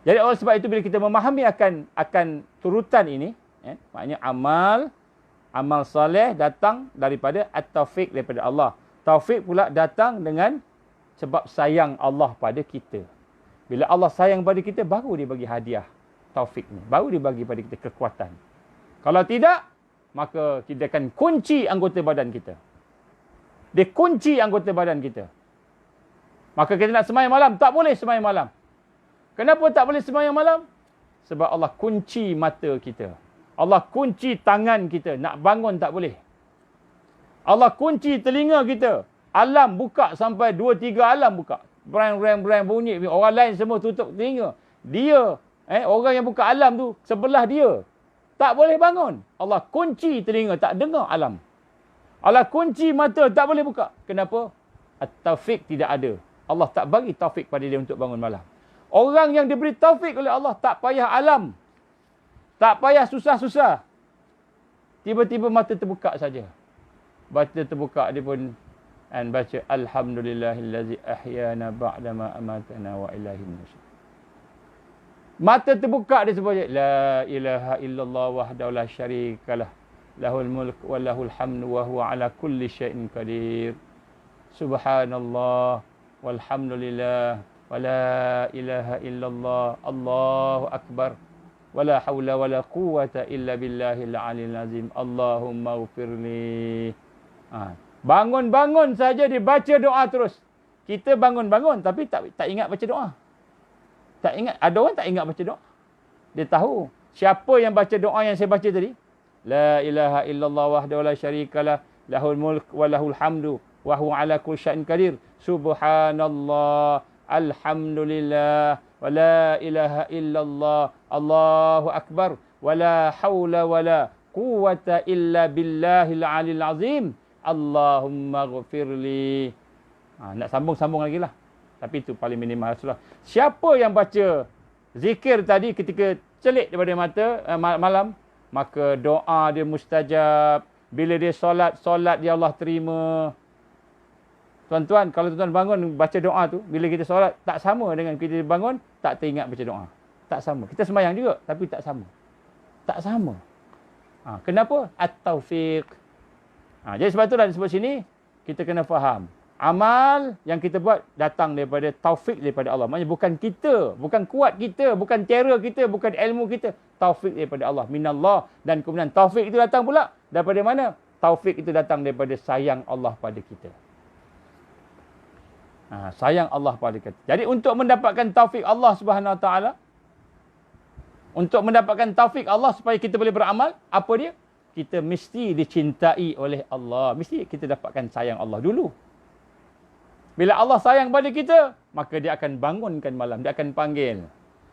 Jadi oleh sebab itu bila kita memahami akan turutan ini, maknanya amal soleh datang daripada at-taufiq, daripada Allah. Taufik pula datang dengan sebab sayang Allah pada kita. Bila Allah sayang pada kita, baru dia bagi hadiah taufik ni. Baru dia bagi pada kita kekuatan. Kalau tidak, maka kita akan kunci anggota badan kita. Dia kunci anggota badan kita. Maka kita nak sembahyang malam, tak boleh sembahyang malam. Kenapa tak boleh sembahyang malam? Sebab Allah kunci mata kita. Allah kunci tangan kita. Nak bangun tak boleh. Allah kunci telinga kita. Alam buka sampai 2-3 alam buka. Brang bunyi. Orang lain semua tutup telinga. Dia, orang yang buka alam tu, sebelah dia. Tak boleh bangun. Allah kunci telinga, tak dengar alam. Allah kunci mata, tak boleh buka. Kenapa? At-taufiq tidak ada. Allah tak bagi taufik pada dia untuk bangun malam. Orang yang diberi taufik oleh Allah, tak payah alam. Tak payah susah-susah. Tiba-tiba mata terbuka saja. Mata terbuka dia pun baca alhamdulillahillazi ahyana ba'dama amatana wa ilaihin nusyur. Mata terbuka dia sebut la ilaha illallah wahdahu la syarikalah lahul mulk wa lahul hamdu wa huwa ala kulli syai'in qadir. Subhanallah walhamdulillah wa la ilaha illallah, Allahu akbar, wa la haula wa la quwwata illa billahil aliyil azim. Allahumma ghfirli. Bangun-bangun saja dibaca doa terus. Kita bangun-bangun tapi tak ingat baca doa. Tak ingat. Ada orang tak ingat baca doa. Dia tahu siapa yang baca doa yang saya baca tadi. La ilaha illallah wahdahu la syarikalah, lahul mulk wa lahul hamdu wa huwa ala kulli syai'in qadir. Subhanallah, alhamdulillah, wa la ilaha illallah, Allahu akbar, wa la haula wa la quwwata illa billahil aliyil azim. Allahumma ghfirli. Nak sambung-sambung lagi lah. Tapi itu paling minimal Rasulullah. Siapa yang baca zikir tadi ketika celik daripada mata malam, maka doa dia mustajab. Bila dia solat dia Allah terima. Tuan-tuan, kalau tuan-tuan bangun baca doa tu, bila kita solat, tak sama dengan kita bangun, tak teringat baca doa. Tak sama. Kita sembahyang juga, tapi tak sama. Tak sama. Kenapa? At-taufiq. Jadi sebab itulah disebut sini, kita kena faham. Amal yang kita buat datang daripada taufik daripada Allah. Maksudnya bukan kita, bukan kuat kita, bukan cara kita, bukan ilmu kita. Taufik daripada Allah. Minallah. Dan kemudian taufik itu datang pula daripada mana? Taufik itu datang daripada sayang Allah pada kita. Sayang Allah pada kita. Jadi untuk mendapatkan taufik Allah Subhanahu Wa Taala, untuk mendapatkan taufik Allah supaya kita boleh beramal, apa dia? Kita mesti dicintai oleh Allah. Mesti kita dapatkan sayang Allah dulu. Bila Allah sayang pada kita, maka dia akan bangunkan malam. Dia akan panggil.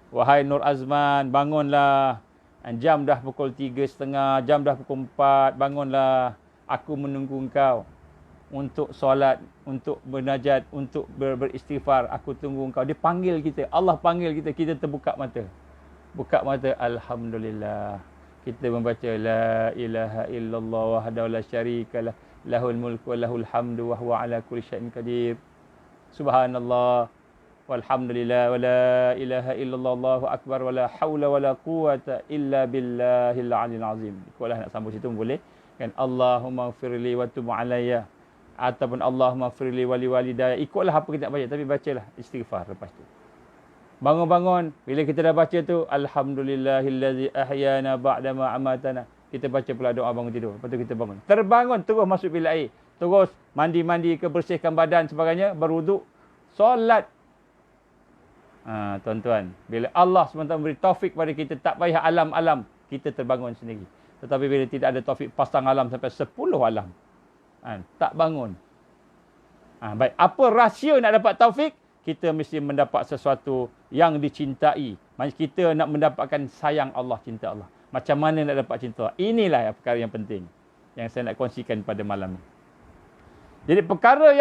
Wahai Nur Azman, bangunlah. Jam dah pukul 3.30, jam dah pukul 4. Bangunlah. Aku menunggu engkau. Untuk solat, untuk bernajat, untuk beristighfar. Aku tunggu engkau. Dia panggil kita. Allah panggil kita. Kita terbuka mata. Buka mata. Alhamdulillah. Kita membaca La ilaha illallah wahdahu la syarikalah, lahul mulku wa lahul hamdu wa huwa ala kulli syai'in qadir. Subhanallah walhamdulillah wa la ilaha illallah, Allahu akbar, wa la haula wa la quwwata illa billahil aliyil azim. Kalau nak sambung situ boleh kan. Allahumma ighfirli wa tub alayya, ataupun Allahumma ighfirli wa liwalidayya. Ikutlah apa kita nak baca, tapi bacalah istighfar lepas tu. Bangun-bangun, bila kita dah baca tu, alhamdulillahillazi ahyana ba'da ma amatana. Kita baca pula doa bangun tidur. Lepas tu kita bangun. Terbangun, terus masuk bilik air. Terus mandi-mandi ke, bersihkan badan sebagainya, berwuduk, solat. Tuan-tuan, bila Allah SWT beri taufik pada kita, tak payah alam-alam, kita terbangun sendiri. Tetapi bila tidak ada taufik, pasang alam sampai 10 alam. Tak bangun. Baik, apa rahsia nak dapat taufik? Kita mesti mendapat sesuatu yang dicintai. Maksud kita nak mendapatkan sayang Allah, cinta Allah. Macam mana nak dapat cinta Allah? Inilah perkara yang penting yang saya nak kongsikan pada malam ini. Jadi perkara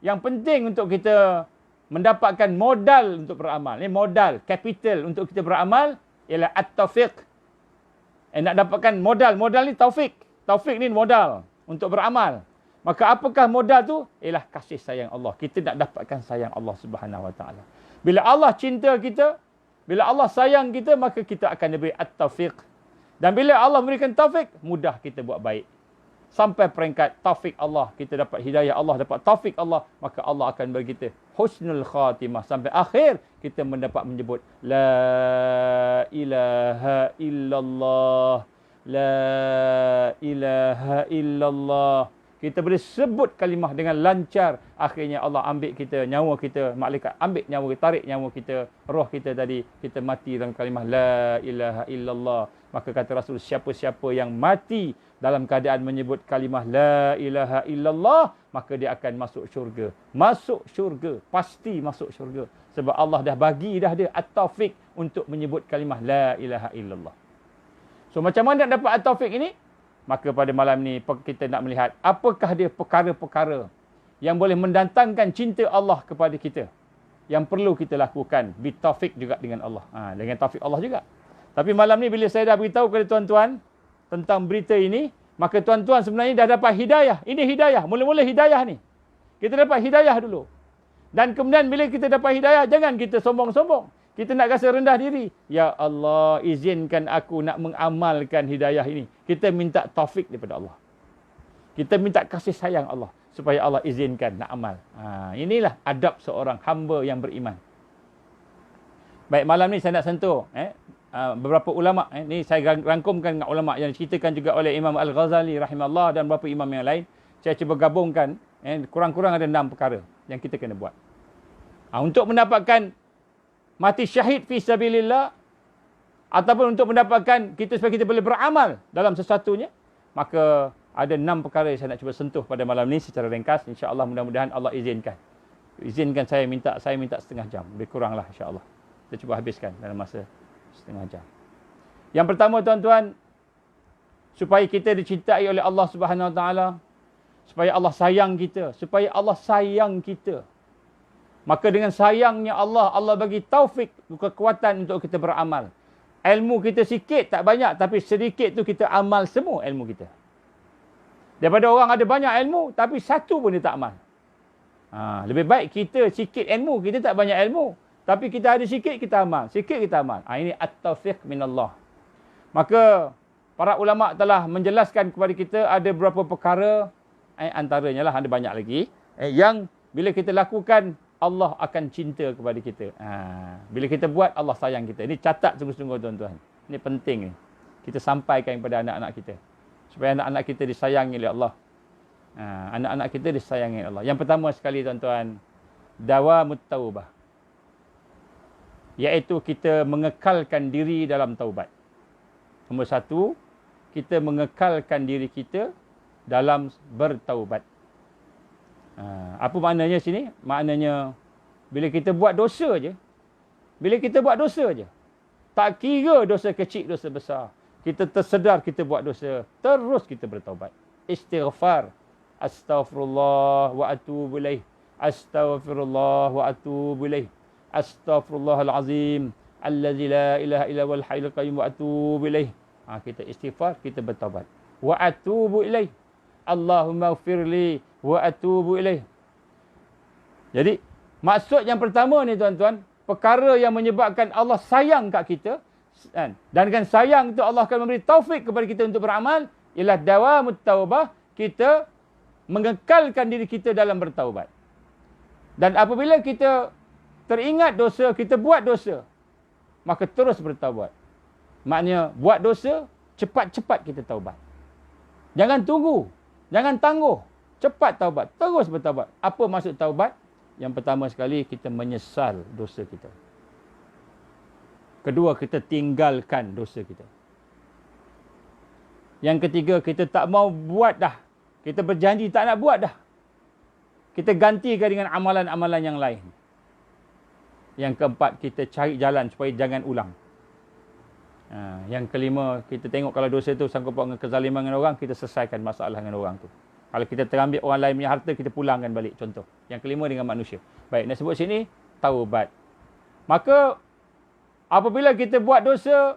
yang penting untuk kita mendapatkan modal untuk beramal. Ini modal, capital untuk kita beramal ialah at-taufiq. Nak dapatkan modal ni taufik. Taufik ni modal untuk beramal. Maka apakah modal tu? Ialah kasih sayang Allah. Kita nak dapatkan sayang Allah Subhanahu Wa Taala. Bila Allah cinta kita, bila Allah sayang kita, maka kita akan diberi at-taufiq. Dan bila Allah memberikan taufik, mudah kita buat baik. Sampai peringkat taufik Allah, kita dapat hidayah Allah, dapat taufik Allah, maka Allah akan bagi kita husnul khatimah. Sampai akhir, kita mendapat menyebut La ilaha illallah, La ilaha illallah. Kita boleh sebut kalimah dengan lancar. Akhirnya Allah ambil kita, nyawa kita, malaikat ambil nyawa kita, tarik nyawa kita, roh kita tadi, kita mati dalam kalimah La ilaha illallah. Maka kata Rasul, siapa-siapa yang mati dalam keadaan menyebut kalimah La ilaha illallah, maka dia akan masuk syurga. Masuk syurga. Pasti masuk syurga. Sebab Allah dah bagi dah dia at-taufiq untuk menyebut kalimah La ilaha illallah. So macam mana nak dapat at-taufiq ini? Maka pada malam ni kita nak melihat apakah dia perkara-perkara yang boleh mendatangkan cinta Allah kepada kita. Yang perlu kita lakukan. Bitaufiq juga dengan Allah. Dengan taufik Allah juga. Tapi malam ni bila saya dah beritahu kepada tuan-tuan tentang berita ini, maka tuan-tuan sebenarnya dah dapat hidayah. Ini hidayah. Mula-mula hidayah ni. Kita dapat hidayah dulu. Dan kemudian bila kita dapat hidayah, jangan kita sombong-sombong. Kita nak rasa rendah diri. Ya Allah, izinkan aku nak mengamalkan hidayah ini. Kita minta taufik daripada Allah. Kita minta kasih sayang Allah supaya Allah izinkan nak amal. Inilah adab seorang hamba yang beriman. Baik, malam ni saya nak sentuh beberapa ulama. Ni saya rangkumkan dengan ulama yang diceritakan juga oleh Imam Al-Ghazali rahimahullah dan beberapa imam yang lain. Saya cuba gabungkan, kurang-kurang ada 6 perkara yang kita kena buat. Untuk mendapatkan mati syahid fi sabilillah, ataupun untuk mendapatkan supaya kita boleh beramal dalam sesuatunya, maka ada 6 perkara yang saya nak cuba sentuh pada malam ni secara ringkas. InsyaAllah mudah-mudahan Allah izinkan. Izinkan saya minta setengah jam. Lebih kuranglah insyaAllah. Kita cuba habiskan dalam masa setengah jam. Yang pertama tuan-tuan, supaya kita dicintai oleh Allah Subhanahu Wa Taala, supaya Allah sayang kita, supaya Allah sayang kita. Maka dengan sayangnya Allah, Allah bagi taufik, kekuatan untuk kita beramal. Ilmu kita sikit tak banyak, tapi sedikit tu kita amal semua ilmu kita. Daripada orang ada banyak ilmu, tapi satu pun dia tak amal. Lebih baik kita sikit ilmu, kita tak banyak ilmu. Tapi kita ada sikit, kita amal. Sikit kita amal. Ini at-taufiq minallah. Maka para ulama telah menjelaskan kepada kita ada beberapa perkara, antaranya lah, ada banyak lagi, yang bila kita lakukan, Allah akan cinta kepada kita. Bila kita buat, Allah sayang kita. Ini catat sungguh-sungguh tuan-tuan. Ini penting ni. Kita sampaikan kepada anak-anak kita. Supaya anak-anak kita disayangi oleh Allah. Anak-anak kita disayangi oleh Allah. Yang pertama sekali tuan-tuan, dawamut taubah. Iaitu kita mengekalkan diri dalam taubat. Nombor 1, kita mengekalkan diri kita dalam bertaubat. Apa maknanya sini? Maknanya bila kita buat dosa je, tak kira dosa kecil, dosa besar, kita tersedar kita buat dosa, terus kita bertaubat. Istighfar. Astaghfirullah wa atubu ilaih. Astaghfirullah wa atubu ilaih. Astaghfirullahal azim allazi la ilaha illa huwal hayyul qayyum wa atubu ilaih. Kita istighfar, kita bertaubat. Wa atubu ilaih. Allahumma ighfirli wa atubu ilaih. Jadi, maksud yang pertama ni tuan-tuan, perkara yang menyebabkan Allah sayang kat kita, dan dengan sayang itu Allah akan memberi taufik kepada kita untuk beramal, ialah dawamut taubah, kita mengekalkan diri kita dalam bertaubat. Dan apabila kita teringat dosa, kita buat dosa, maka terus bertaubat. Maknanya, buat dosa, cepat-cepat kita taubat. Jangan tunggu, jangan tangguh. Cepat taubat, terus bertaubat. Apa maksud taubat? Yang pertama sekali, kita menyesal dosa kita. Kedua, kita tinggalkan dosa kita. Yang ketiga, kita tak mau buat dah. Kita berjanji tak nak buat dah. Kita gantikan dengan amalan-amalan yang lain. Yang keempat, kita cari jalan supaya jangan ulang. Yang kelima, kita tengok kalau dosa itu sangkut paut dengan kezaliman dengan orang, kita selesaikan masalah dengan orang tu. Kalau kita terambil orang lain punya harta, kita pulangkan balik, contoh. Yang kelima dengan manusia. Baik, nak sebut sini, taubat. Maka, apabila kita buat dosa,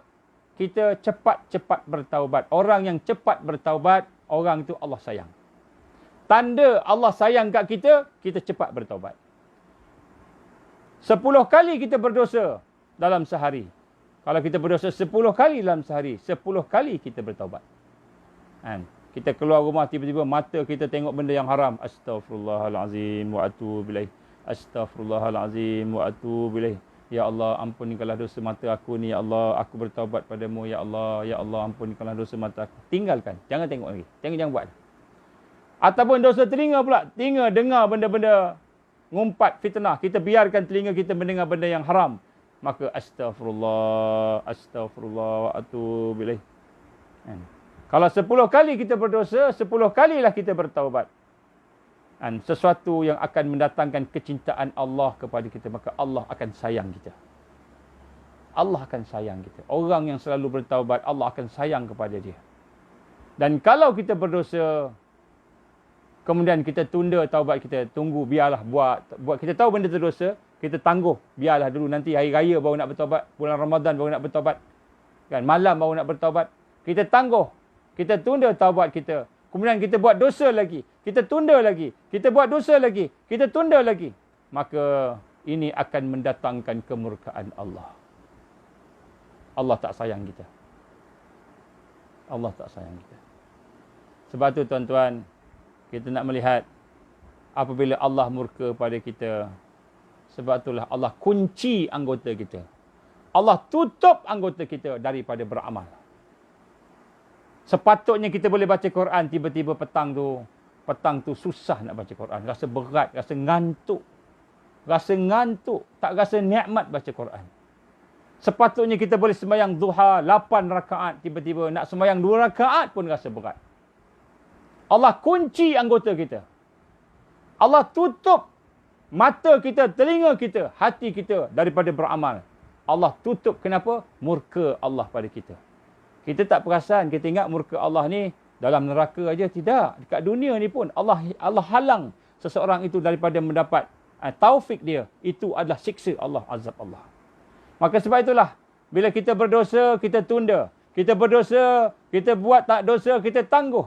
kita cepat-cepat bertaubat. Orang yang cepat bertaubat, orang itu Allah sayang. Tanda Allah sayang kat kita, kita cepat bertaubat. 10 kali kita berdosa dalam sehari. Kalau kita berdosa 10 kali dalam sehari, 10 kali kita bertaubat. Kita keluar rumah, tiba-tiba mata kita tengok benda yang haram. Astaghfirullahalazim wa atubu ilaih. Astaghfirullahalazim wa atubu ilaih. Ya Allah, ampunikanlah dosa mata aku ni. Ya Allah, aku bertaubat padamu. Ya Allah, ya Allah, ampunikanlah dosa mata aku. Tinggalkan. Jangan tengok lagi. Jangan buat. Ataupun dosa telinga pula. Telinga dengar benda-benda ngumpat fitnah. Kita biarkan telinga kita mendengar benda yang haram. Maka astaghfirullah, astaghfirullah wa atubu ilaih. Kalau 10 kali kita berdosa, 10 kalilah kita bertaubat. Sesuatu yang akan mendatangkan kecintaan Allah kepada kita, maka Allah akan sayang kita. Allah akan sayang kita. Orang yang selalu bertaubat, Allah akan sayang kepada dia. Dan kalau kita berdosa, kemudian kita tunda taubat kita, tunggu, biarlah buat. Kita tahu benda itu dosa, kita tangguh, biarlah dulu, nanti hari raya baru nak bertaubat, bulan Ramadan baru nak bertaubat, kan, malam baru nak bertaubat. Kita tangguh, kita tunda taubat kita. Kemudian kita buat dosa lagi, kita tunda lagi, kita buat dosa lagi, kita tunda lagi. Maka ini akan mendatangkan kemurkaan Allah. Allah tak sayang kita. Allah tak sayang kita. Sebab tu tuan-tuan, kita nak melihat apabila Allah murka pada kita, sebab itulah Allah kunci anggota kita. Allah tutup anggota kita daripada beramal. Sepatutnya kita boleh baca Quran, tiba-tiba petang tu susah nak baca Quran. Rasa berat, rasa ngantuk. Tak rasa nikmat baca Quran. Sepatutnya kita boleh sembahyang duha 8 rakaat, tiba-tiba nak sembahyang 2 rakaat pun rasa berat. Allah kunci anggota kita. Allah tutup mata kita, telinga kita, hati kita daripada beramal. Allah tutup. Kenapa? Murka Allah pada kita. Kita tak perasan, kita ingat murka Allah ni dalam neraka aja. Tidak. Dekat dunia ni pun Allah halang seseorang itu daripada mendapat taufik dia. Itu adalah siksa Allah, azab Allah. Maka sebab itulah, bila kita berdosa, kita tunda. Kita berdosa, kita buat tak dosa, kita tangguh.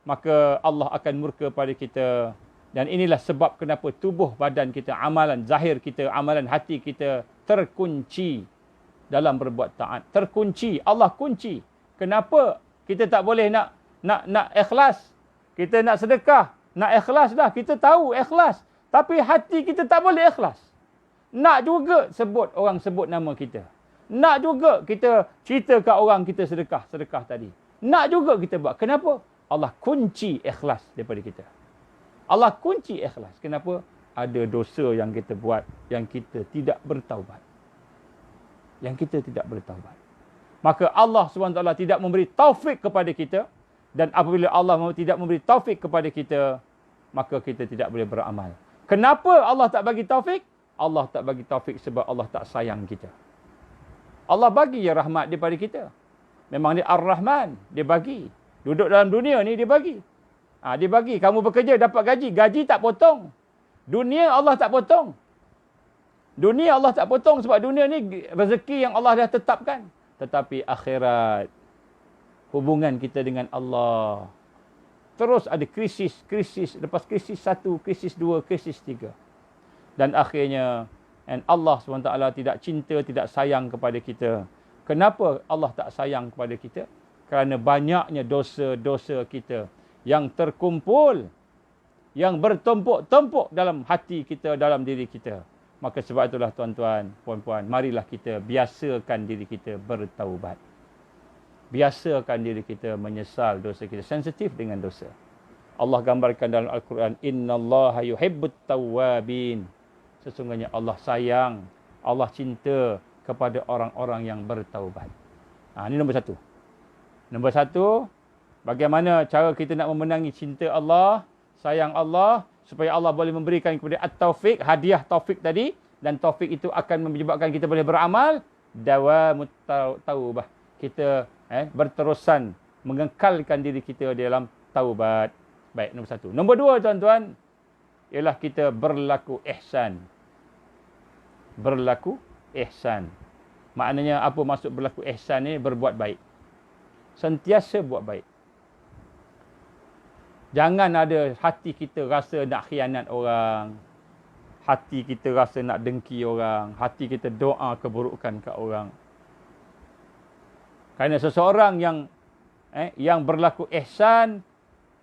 Maka Allah akan murka pada kita. Dan inilah sebab kenapa tubuh badan kita, amalan zahir kita, amalan hati kita terkunci dalam berbuat taat. Terkunci. Allah kunci. Kenapa kita tak boleh nak ikhlas? Kita nak sedekah, nak ikhlas dah. Kita tahu ikhlas. Tapi hati kita tak boleh ikhlas. Nak juga orang sebut nama kita. Nak juga kita cerita kat orang kita sedekah tadi. Nak juga kita buat. Kenapa? Allah kunci ikhlas daripada kita. Allah kunci ikhlas. Kenapa? Ada dosa yang kita buat yang kita tidak bertaubat. Maka Allah SWT tidak memberi taufik kepada kita. Dan apabila Allah tidak memberi taufik kepada kita, maka kita tidak boleh beramal. Kenapa Allah tak bagi taufik? Allah tak bagi taufik sebab Allah tak sayang kita. Allah bagi je rahmat daripada kita. Memang dia Ar-Rahman. Dia bagi. Duduk dalam dunia ni dia bagi. Dia bagi. Kamu bekerja dapat gaji. Gaji tak potong. Dunia Allah tak potong. Dunia Allah tak potong sebab dunia ni rezeki yang Allah dah tetapkan. Tetapi akhirat, hubungan kita dengan Allah, terus ada krisis. Lepas krisis 1, krisis 2, krisis 3. Dan akhirnya Allah SWT tidak cinta, tidak sayang kepada kita. Kenapa Allah tak sayang kepada kita? Kerana banyaknya dosa-dosa kita yang terkumpul, yang bertumpuk-tumpuk dalam hati kita, dalam diri kita. Maka sebab itulah tuan-tuan, puan-puan, marilah kita biasakan diri kita bertaubat. Biasakan diri kita menyesal dosa kita, sensitif dengan dosa. Allah gambarkan dalam Al-Quran, innallaha yuhibbut tawwabin. Sesungguhnya Allah sayang, Allah cinta kepada orang-orang yang bertaubat. Ini nombor 1. Nombor 1, bagaimana cara kita nak memenangi cinta Allah, sayang Allah, supaya Allah boleh memberikan kepada at-taufik, hadiah taufik tadi. Dan taufik itu akan menyebabkan kita boleh beramal. Dawamut taubah. Kita berterusan mengekalkan diri kita dalam taubat. Baik, nombor 1. Nombor 2, tuan-tuan, ialah kita berlaku ihsan. Berlaku ihsan. Maknanya apa maksud berlaku ihsan ni? Berbuat baik. Sentiasa buat baik. Jangan ada hati kita rasa nak khianat orang. Hati kita rasa nak dengki orang. Hati kita doa keburukan kat orang. Kerana seseorang yang berlaku ihsan,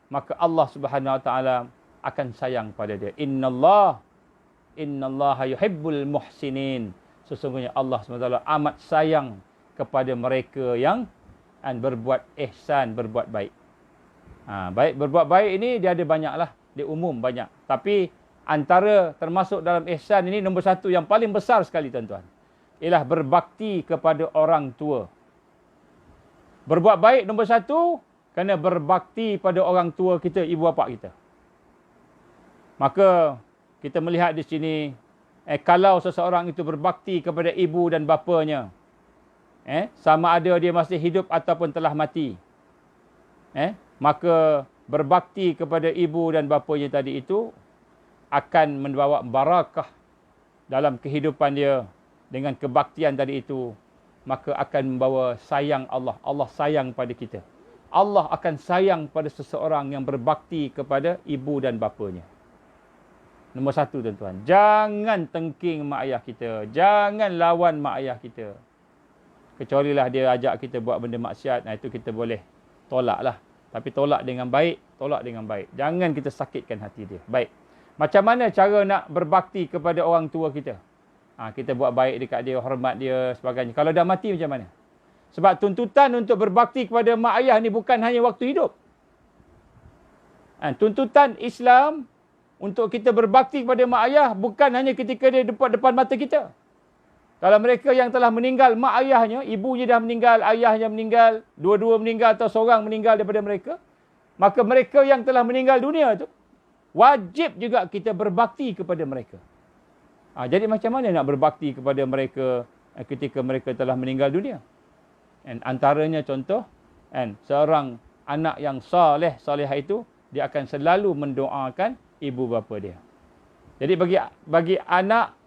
maka Allah Subhanahu Wa Taala akan sayang pada dia. Innallaha yuhibbul muhsinin. Sesungguhnya Allah SWT amat sayang kepada mereka yang berbuat ihsan, berbuat baik. Baik, berbuat baik ini dia ada banyak lah. Dia umum banyak. Tapi antara termasuk dalam ihsan ini, nombor 1 yang paling besar sekali tuan-tuan, ialah berbakti kepada orang tua. Berbuat baik nombor 1, kerana berbakti pada orang tua kita, ibu bapa kita. Maka kita melihat di sini, kalau seseorang itu berbakti kepada ibu dan bapanya, sama ada dia masih hidup ataupun telah mati, maka berbakti kepada ibu dan bapanya tadi itu akan membawa barakah dalam kehidupan dia. Dengan kebaktian tadi itu, maka akan membawa sayang Allah. Allah sayang pada kita. Allah akan sayang pada seseorang yang berbakti kepada ibu dan bapanya. Nombor satu tuan-tuan, jangan tengking mak ayah kita. Jangan lawan mak ayah kita. Kecuali lah dia ajak kita buat benda maksiat, itu kita boleh tolak lah. Tapi tolak dengan baik, tolak dengan baik. Jangan kita sakitkan hati dia. Baik. Macam mana cara nak berbakti kepada orang tua kita? Kita buat baik dekat dia, hormat dia, sebagainya. Kalau dah mati macam mana? Sebab tuntutan untuk berbakti kepada mak ayah ni bukan hanya waktu hidup. Tuntutan Islam untuk kita berbakti kepada mak ayah bukan hanya ketika dia depan mata kita. Kalau mereka yang telah meninggal, mak ayahnya, ibunya dah meninggal, ayahnya meninggal, dua-dua meninggal atau seorang meninggal daripada mereka, maka mereka yang telah meninggal dunia tu, wajib juga kita berbakti kepada mereka. Jadi macam mana nak berbakti kepada mereka ketika mereka telah meninggal dunia? Antaranya contoh, seorang anak yang salehah itu, dia akan selalu mendoakan ibu bapa dia. Jadi bagi anak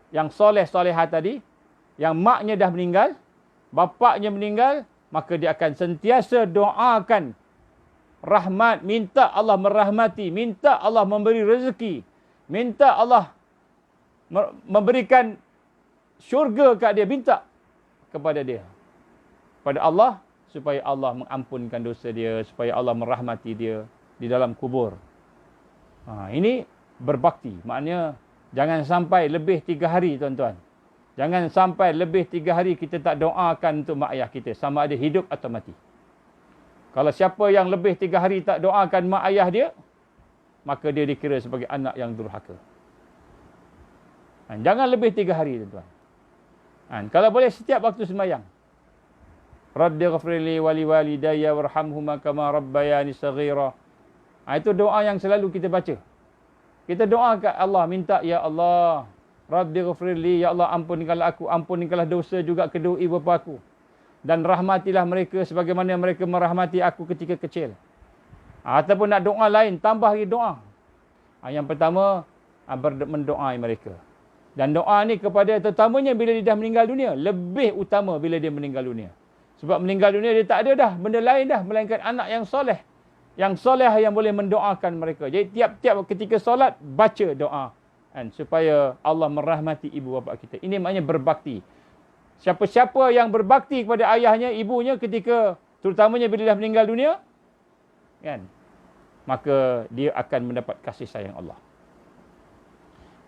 yang solehah tadi, yang maknya dah meninggal, bapaknya meninggal, maka dia akan sentiasa doakan rahmat, minta Allah merahmati, minta Allah memberi rezeki, minta Allah memberikan syurga kat dia, minta kepada dia, pada Allah, supaya Allah mengampunkan dosa dia, supaya Allah merahmati dia di dalam kubur. Ini berbakti. Maknanya jangan sampai lebih 3 hari tuan-tuan. Jangan sampai lebih 3 hari kita tak doakan untuk mak ayah kita, sama ada hidup atau mati. Kalau siapa yang lebih 3 hari tak doakan mak ayah dia, maka dia dikira sebagai anak yang durhaka. Jangan lebih 3 hari tuan-tuan. Kalau boleh setiap waktu sembahyang. Rabbighfirli wa liwalidayya warhamhuma kama rabbayani saghira. Itu doa yang selalu kita baca. Kita doa kat Allah, minta, ya Allah, Rabbighfirli, ya Allah ampunikanlah aku, ampunikanlah dosa juga kedua ibu bapa aku. Dan rahmatilah mereka sebagaimana mereka merahmati aku ketika kecil. Ataupun nak doa lain, tambah lagi doa. Yang pertama, mendoai mereka. Dan doa ni kepada terutamanya bila dia dah meninggal dunia. Lebih utama bila dia meninggal dunia. Sebab meninggal dunia dia tak ada dah benda lain dah, melainkan anak yang soleh. Yang soleh yang boleh mendoakan mereka. Jadi tiap-tiap ketika solat, baca doa. Supaya Allah merahmati ibu bapa kita. Ini maknanya berbakti. Siapa-siapa yang berbakti kepada ayahnya, ibunya ketika, terutamanya bila dah meninggal dunia, maka dia akan mendapat kasih sayang Allah.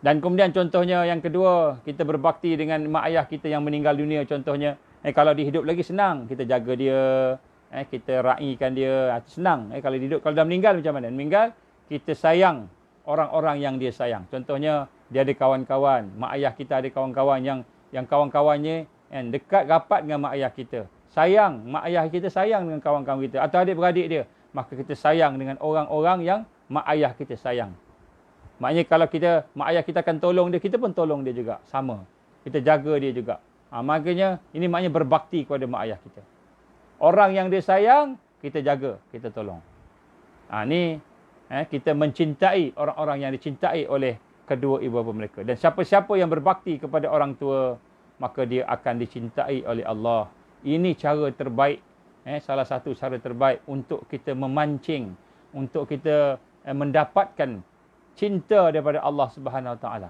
Dan kemudian contohnya yang kedua, kita berbakti dengan mak ayah kita yang meninggal dunia. Contohnya, kalau dia hidup lagi senang, kita jaga dia, kita raikan dia, senang. Kalau dia hidup, kalau dah meninggal macam mana? Meninggal, kita sayang orang-orang yang dia sayang. Contohnya, dia ada kawan-kawan, mak ayah kita ada kawan-kawan yang kawan-kawannya dekat rapat dengan mak ayah kita. Sayang, mak ayah kita sayang dengan kawan-kawan kita. Atau adik-beradik dia. Maka kita sayang dengan orang-orang yang mak ayah kita sayang. Maknanya kalau mak ayah kita akan tolong dia, kita pun tolong dia juga. Sama. Kita jaga dia juga. Makanya ini maknanya berbakti kepada mak ayah kita. Orang yang dia sayang, kita jaga, kita tolong. Ni kita mencintai orang-orang yang dicintai oleh kedua ibu bapa mereka. Dan siapa-siapa yang berbakti kepada orang tua, maka dia akan dicintai oleh Allah. Ini cara terbaik, salah satu cara terbaik untuk kita memancing, untuk kita mendapatkan cinta daripada Allah Subhanahu Wa Taala.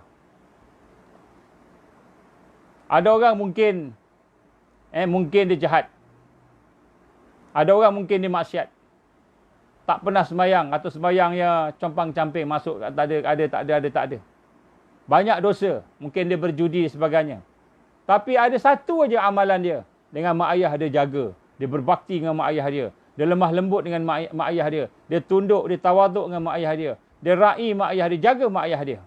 Ada orang mungkin dia jahat. Ada orang mungkin dia maksiat. Tak pernah sembahyang atau sembahyangnya compang-camping, masuk tak ada. Banyak dosa. Mungkin dia berjudi sebagainya. Tapi ada satu aja amalan dia. Dengan mak ayah dia jaga. Dia berbakti dengan mak ayah dia. Dia lemah lembut dengan mak ayah dia. Dia tunduk, dia tawaduk dengan mak ayah dia. Dia rai mak ayah dia, jaga mak ayah dia.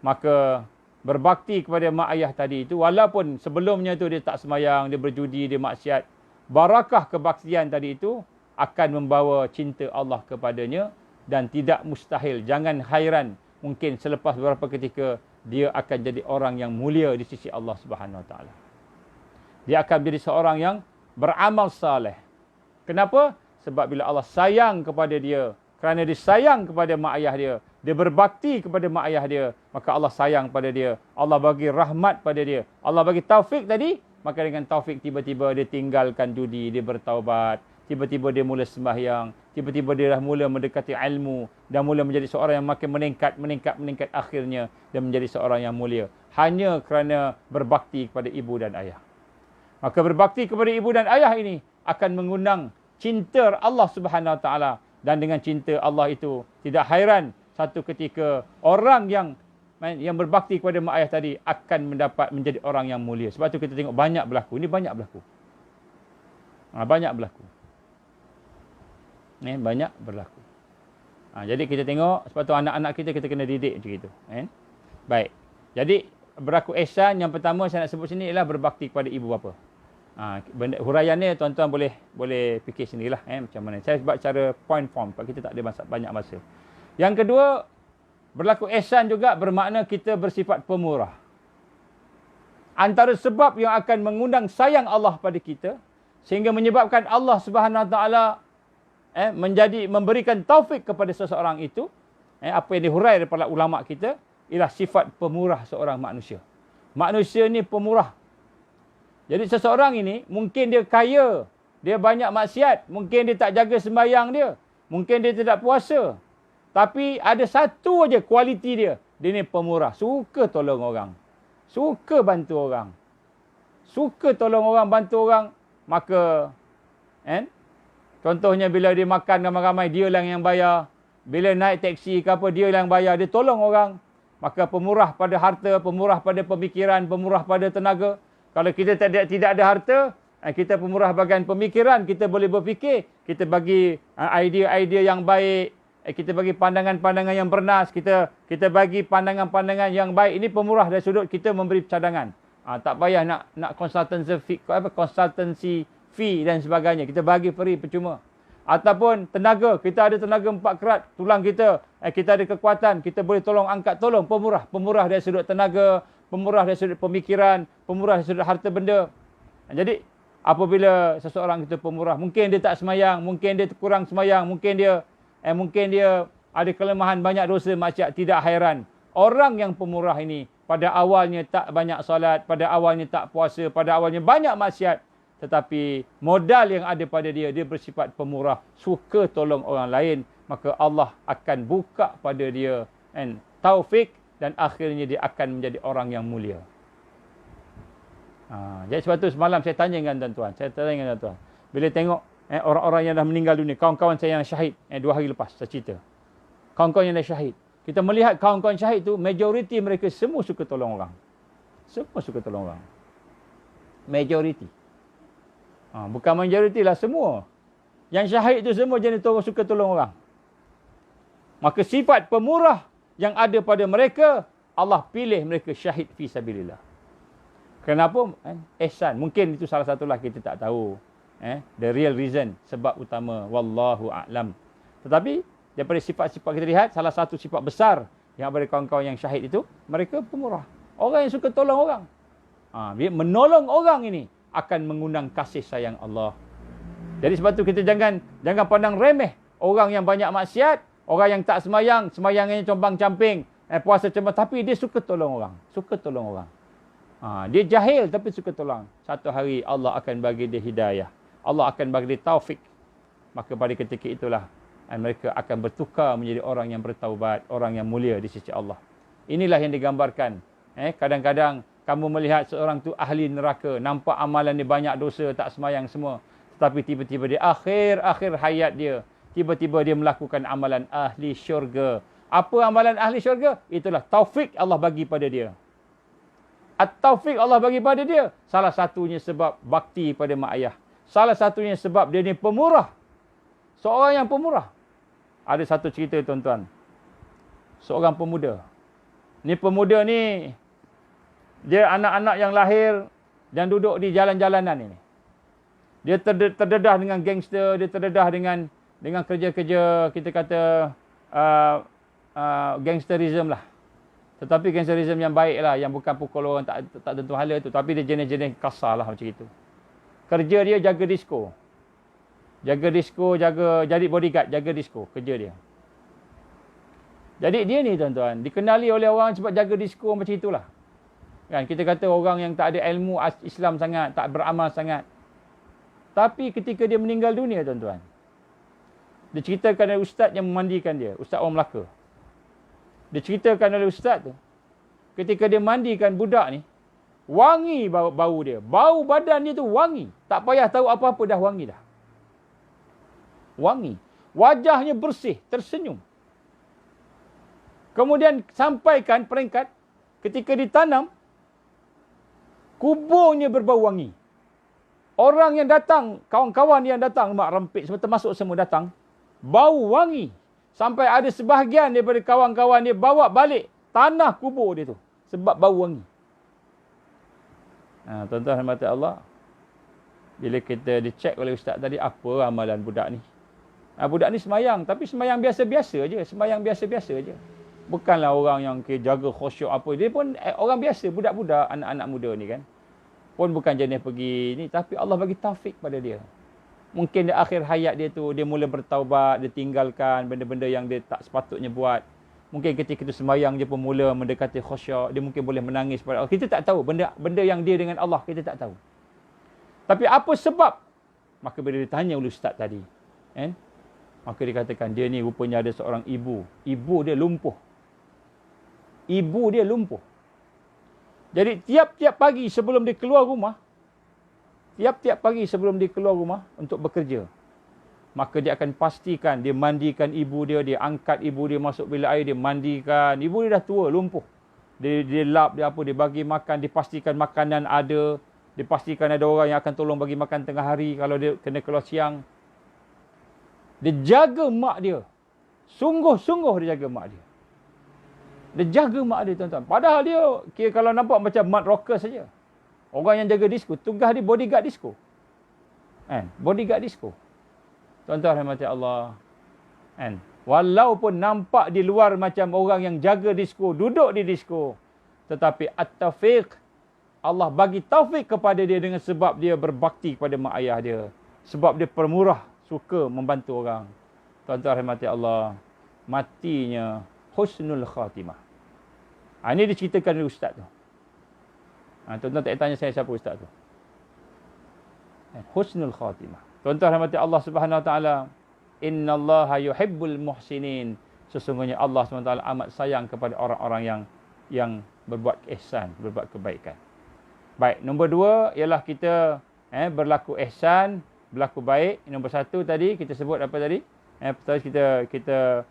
Maka berbakti kepada mak ayah tadi itu, walaupun sebelumnya tu dia tak sembahyang, dia berjudi, dia maksiat, barakah kebaktian tadi itu akan membawa cinta Allah kepadanya dan tidak mustahil. Jangan hairan, mungkin selepas beberapa ketika dia akan jadi orang yang mulia di sisi Allah Subhanahu Wa Taala. Dia akan menjadi seorang yang beramal saleh. Kenapa? Sebab bila Allah sayang kepada dia, kerana dia sayang kepada mak ayah dia, dia berbakti kepada mak ayah dia, maka Allah sayang pada dia. Allah bagi rahmat pada dia. Allah bagi taufik tadi, maka dengan taufik tiba-tiba dia tinggalkan judi, dia bertaubat. Tiba-tiba dia mula sembahyang. tiba-tiba dia dah mula mendekati ilmu dan mula menjadi seorang yang makin meningkat, akhirnya dia menjadi seorang yang mulia hanya kerana berbakti kepada ibu dan ayah. Maka berbakti kepada ibu dan ayah ini akan mengundang cinta Allah Subhanahu Wa Taala, dan dengan cinta Allah itu tidak hairan satu ketika orang yang berbakti kepada mak ayah tadi akan mendapat menjadi orang yang mulia. Sebab tu kita tengok banyak berlaku. Ini banyak berlaku. Banyak berlaku. Banyak berlaku. Jadi kita tengok, sebab tu anak-anak kita kena didik macam itu. Baik. Jadi berlaku ihsan yang pertama saya nak sebut sini ialah berbakti kepada ibu bapa. Huraiannya tuan-tuan boleh fikir sendirilah macam mana. Saya buat cara point form sebab kita tak ada banyak masa. Yang kedua, berlaku ihsan juga bermakna kita bersifat pemurah. Antara sebab yang akan mengundang sayang Allah pada kita sehingga menyebabkan Allah Subhanahu Wa Taala memberikan taufik kepada seseorang itu, apa yang dihurai daripada ulama kita ialah sifat pemurah seorang manusia. Manusia ni pemurah. Jadi seseorang ini mungkin dia kaya, dia banyak maksiat, mungkin dia tak jaga sembahyang dia, mungkin dia tidak puasa. Tapi ada satu aja kualiti dia. Dia ni pemurah, suka tolong orang. Suka bantu orang. Suka tolong orang, bantu orang. Maka contohnya bila dia makan ramai-ramai, dia lah yang bayar. Bila naik teksi ke apa, dia lah yang bayar. Dia tolong orang. Maka pemurah pada harta, pemurah pada pemikiran, pemurah pada tenaga. Kalau kita tidak ada harta, kita pemurah bagian pemikiran, kita boleh berfikir, kita bagi idea-idea yang baik, kita bagi pandangan-pandangan yang bernas, kita bagi pandangan-pandangan yang baik. Ini pemurah dari sudut kita memberi cadangan. Tak payah nak consultancy fee dan sebagainya. Kita bagi free percuma. Ataupun tenaga, kita ada tenaga 4 kerat, tulang kita ada kekuatan, kita boleh tolong angkat, tolong. Pemurah dari sudut tenaga, pemurah dari sudut pemikiran, pemurah dari sudut harta benda. Jadi apabila seseorang itu pemurah, mungkin dia tak semayang, mungkin dia kurang semayang, mungkin dia ada kelemahan, banyak dosa, maksiat, tidak hairan. Orang yang pemurah ini pada awalnya tak banyak solat, pada awalnya tak puasa, pada awalnya banyak maksiat, tetapi modal yang ada pada dia bersifat pemurah, suka tolong orang lain, maka Allah akan buka pada dia taufik dan akhirnya dia akan menjadi orang yang mulia. Jadi sebab tu semalam saya tanya dengan tuan-tuan, bila tengok orang-orang yang dah meninggal dunia, kawan-kawan saya yang syahid 2 hari lepas, saya cerita. Kawan-kawan yang dah syahid. Kita melihat kawan-kawan syahid tu, majoriti mereka semua suka tolong orang. Semua suka tolong orang. Majoriti. Bukan majoriti lah, semua. Yang syahid tu semua jenis suka tolong orang. Maka sifat pemurah yang ada pada mereka, Allah pilih mereka syahid fi sabilillah. Kenapa? Ihsan. Mungkin itu salah satulah, kita tak tahu. The real reason, sebab utama. Wallahu a'lam. Tetapi daripada sifat-sifat kita lihat, salah satu sifat besar yang ada kawan-kawan yang syahid itu, mereka pemurah. Orang yang suka tolong orang. Menolong orang ini akan mengundang kasih sayang Allah. Jadi sebab tu kita jangan pandang remeh orang yang banyak maksiat, orang yang tak semayangnya compang-camping, puasa cuma, tapi dia suka tolong orang. Dia jahil tapi suka tolong. Satu hari Allah akan bagi dia hidayah. Allah akan bagi dia taufik. Maka pada ketika itulah mereka akan bertukar menjadi orang yang bertaubat, orang yang mulia di sisi Allah. Inilah yang digambarkan. Kadang-kadang kamu melihat seorang tu ahli neraka, nampak amalan dia banyak dosa, tak semayang semua. Tetapi tiba-tiba dia akhir hayat dia, tiba-tiba dia melakukan amalan ahli syurga. Apa amalan ahli syurga? Itulah taufik Allah bagi pada dia. At-taufik Allah bagi pada dia. Salah satunya sebab bakti pada mak ayah. Salah satunya sebab dia ni pemurah. Seorang yang pemurah. Ada satu cerita tuan-tuan. Seorang pemuda. Ni pemuda ni, dia anak-anak yang lahir dan duduk di jalan-jalanan ini. Dia terdedah dengan gangster, dia terdedah dengan kerja-kerja, kita kata gangsterism lah. Tetapi gangsterism yang baik lah, yang bukan pukul orang tak tentu hala tu. Tapi dia jenis-jenis kasar lah macam itu. Kerja dia jaga disko. Jadi bodyguard, jaga disko, kerja dia. Jadi dia ni tuan-tuan, dikenali oleh orang sebab jaga disko macam itulah. Kan, kita kata orang yang tak ada ilmu Islam sangat, tak beramal sangat. Tapi ketika dia meninggal dunia tuan-tuan, Dia ceritakan oleh ustaz yang memandikan dia, ustaz orang Melaka. Dia ceritakan oleh ustaz tu, ketika dia mandikan budak ni, wangi bau dia. Bau badan dia tu wangi. Tak payah tahu apa-apa dah wangi dah. Wangi. Wajahnya bersih, tersenyum. Kemudian sampaikan peringkat ketika ditanam, kuburnya berbau wangi. Orang yang datang, kawan-kawan yang datang, mak rempit semua termasuk semua datang, bau wangi. Sampai ada sebahagian daripada kawan-kawan dia bawa balik tanah kubur dia tu sebab bau wangi. Tuan-tuan hormati Allah, bila kita dicek oleh ustaz tadi, apa amalan budak ni? Budak ni semayang, tapi semayang biasa-biasa je. Semayang biasa-biasa je. Bukanlah orang yang jaga khusyuk apa. Dia pun orang biasa, budak-budak, anak-anak muda ni kan. Pun bukan jenis pergi ni, tapi Allah bagi taufik pada dia. Mungkin di akhir hayat dia tu, dia mula bertaubat, dia tinggalkan benda-benda yang dia tak sepatutnya buat. Mungkin ketika itu semayang dia pun mula mendekati khusyuk, dia mungkin boleh menangis pada Allah. Kita tak tahu, benda yang dia dengan Allah, kita tak tahu. Tapi apa sebab? Maka bila ditanya oleh ustaz tadi, kan? Maka dikatakan dia ni rupanya ada seorang ibu. Ibu dia lumpuh. Ibu dia lumpuh. Jadi tiap-tiap pagi sebelum dia keluar rumah, untuk bekerja, maka dia akan pastikan dia mandikan ibu dia, dia angkat ibu dia masuk bilik air, dia mandikan. Ibu dia dah tua, lumpuh. Dia lap, dia apa, dia bagi makan, dipastikan makanan ada, dipastikan ada orang yang akan tolong bagi makan tengah hari kalau dia kena keluar siang. Dia jaga mak dia. Sungguh-sungguh dia jaga mak dia. Dia jaga mak dia, tuan-tuan. Padahal dia kira kalau nampak macam mud rocker saja. Orang yang jaga disko, tugas dia bodyguard disko. Bodyguard disko. Tuan-tuan rahmati Allah. Walaupun nampak di luar macam orang yang jaga disko, duduk di disko, tetapi at-taufiq, Allah bagi taufik kepada dia dengan sebab dia berbakti kepada mak ayah dia. Sebab dia pemurah, suka membantu orang. Tuan-tuan rahmati Allah, matinya husnul khatimah. Ini diceritakan oleh ustaz tu. Tuan-tuan tak tanya saya siapa ustaz tu. Husnul khatimah. Tuan-tuan rahmati Allah Subhanahu wa taala, innallaha yuhibbul muhsinin. Sesungguhnya Allah SWT amat sayang kepada orang-orang yang berbuat ihsan, berbuat kebaikan. Baik, nombor 2 ialah kita berlaku ihsan, berlaku baik. Nombor 1 tadi kita sebut apa tadi? Pertama kita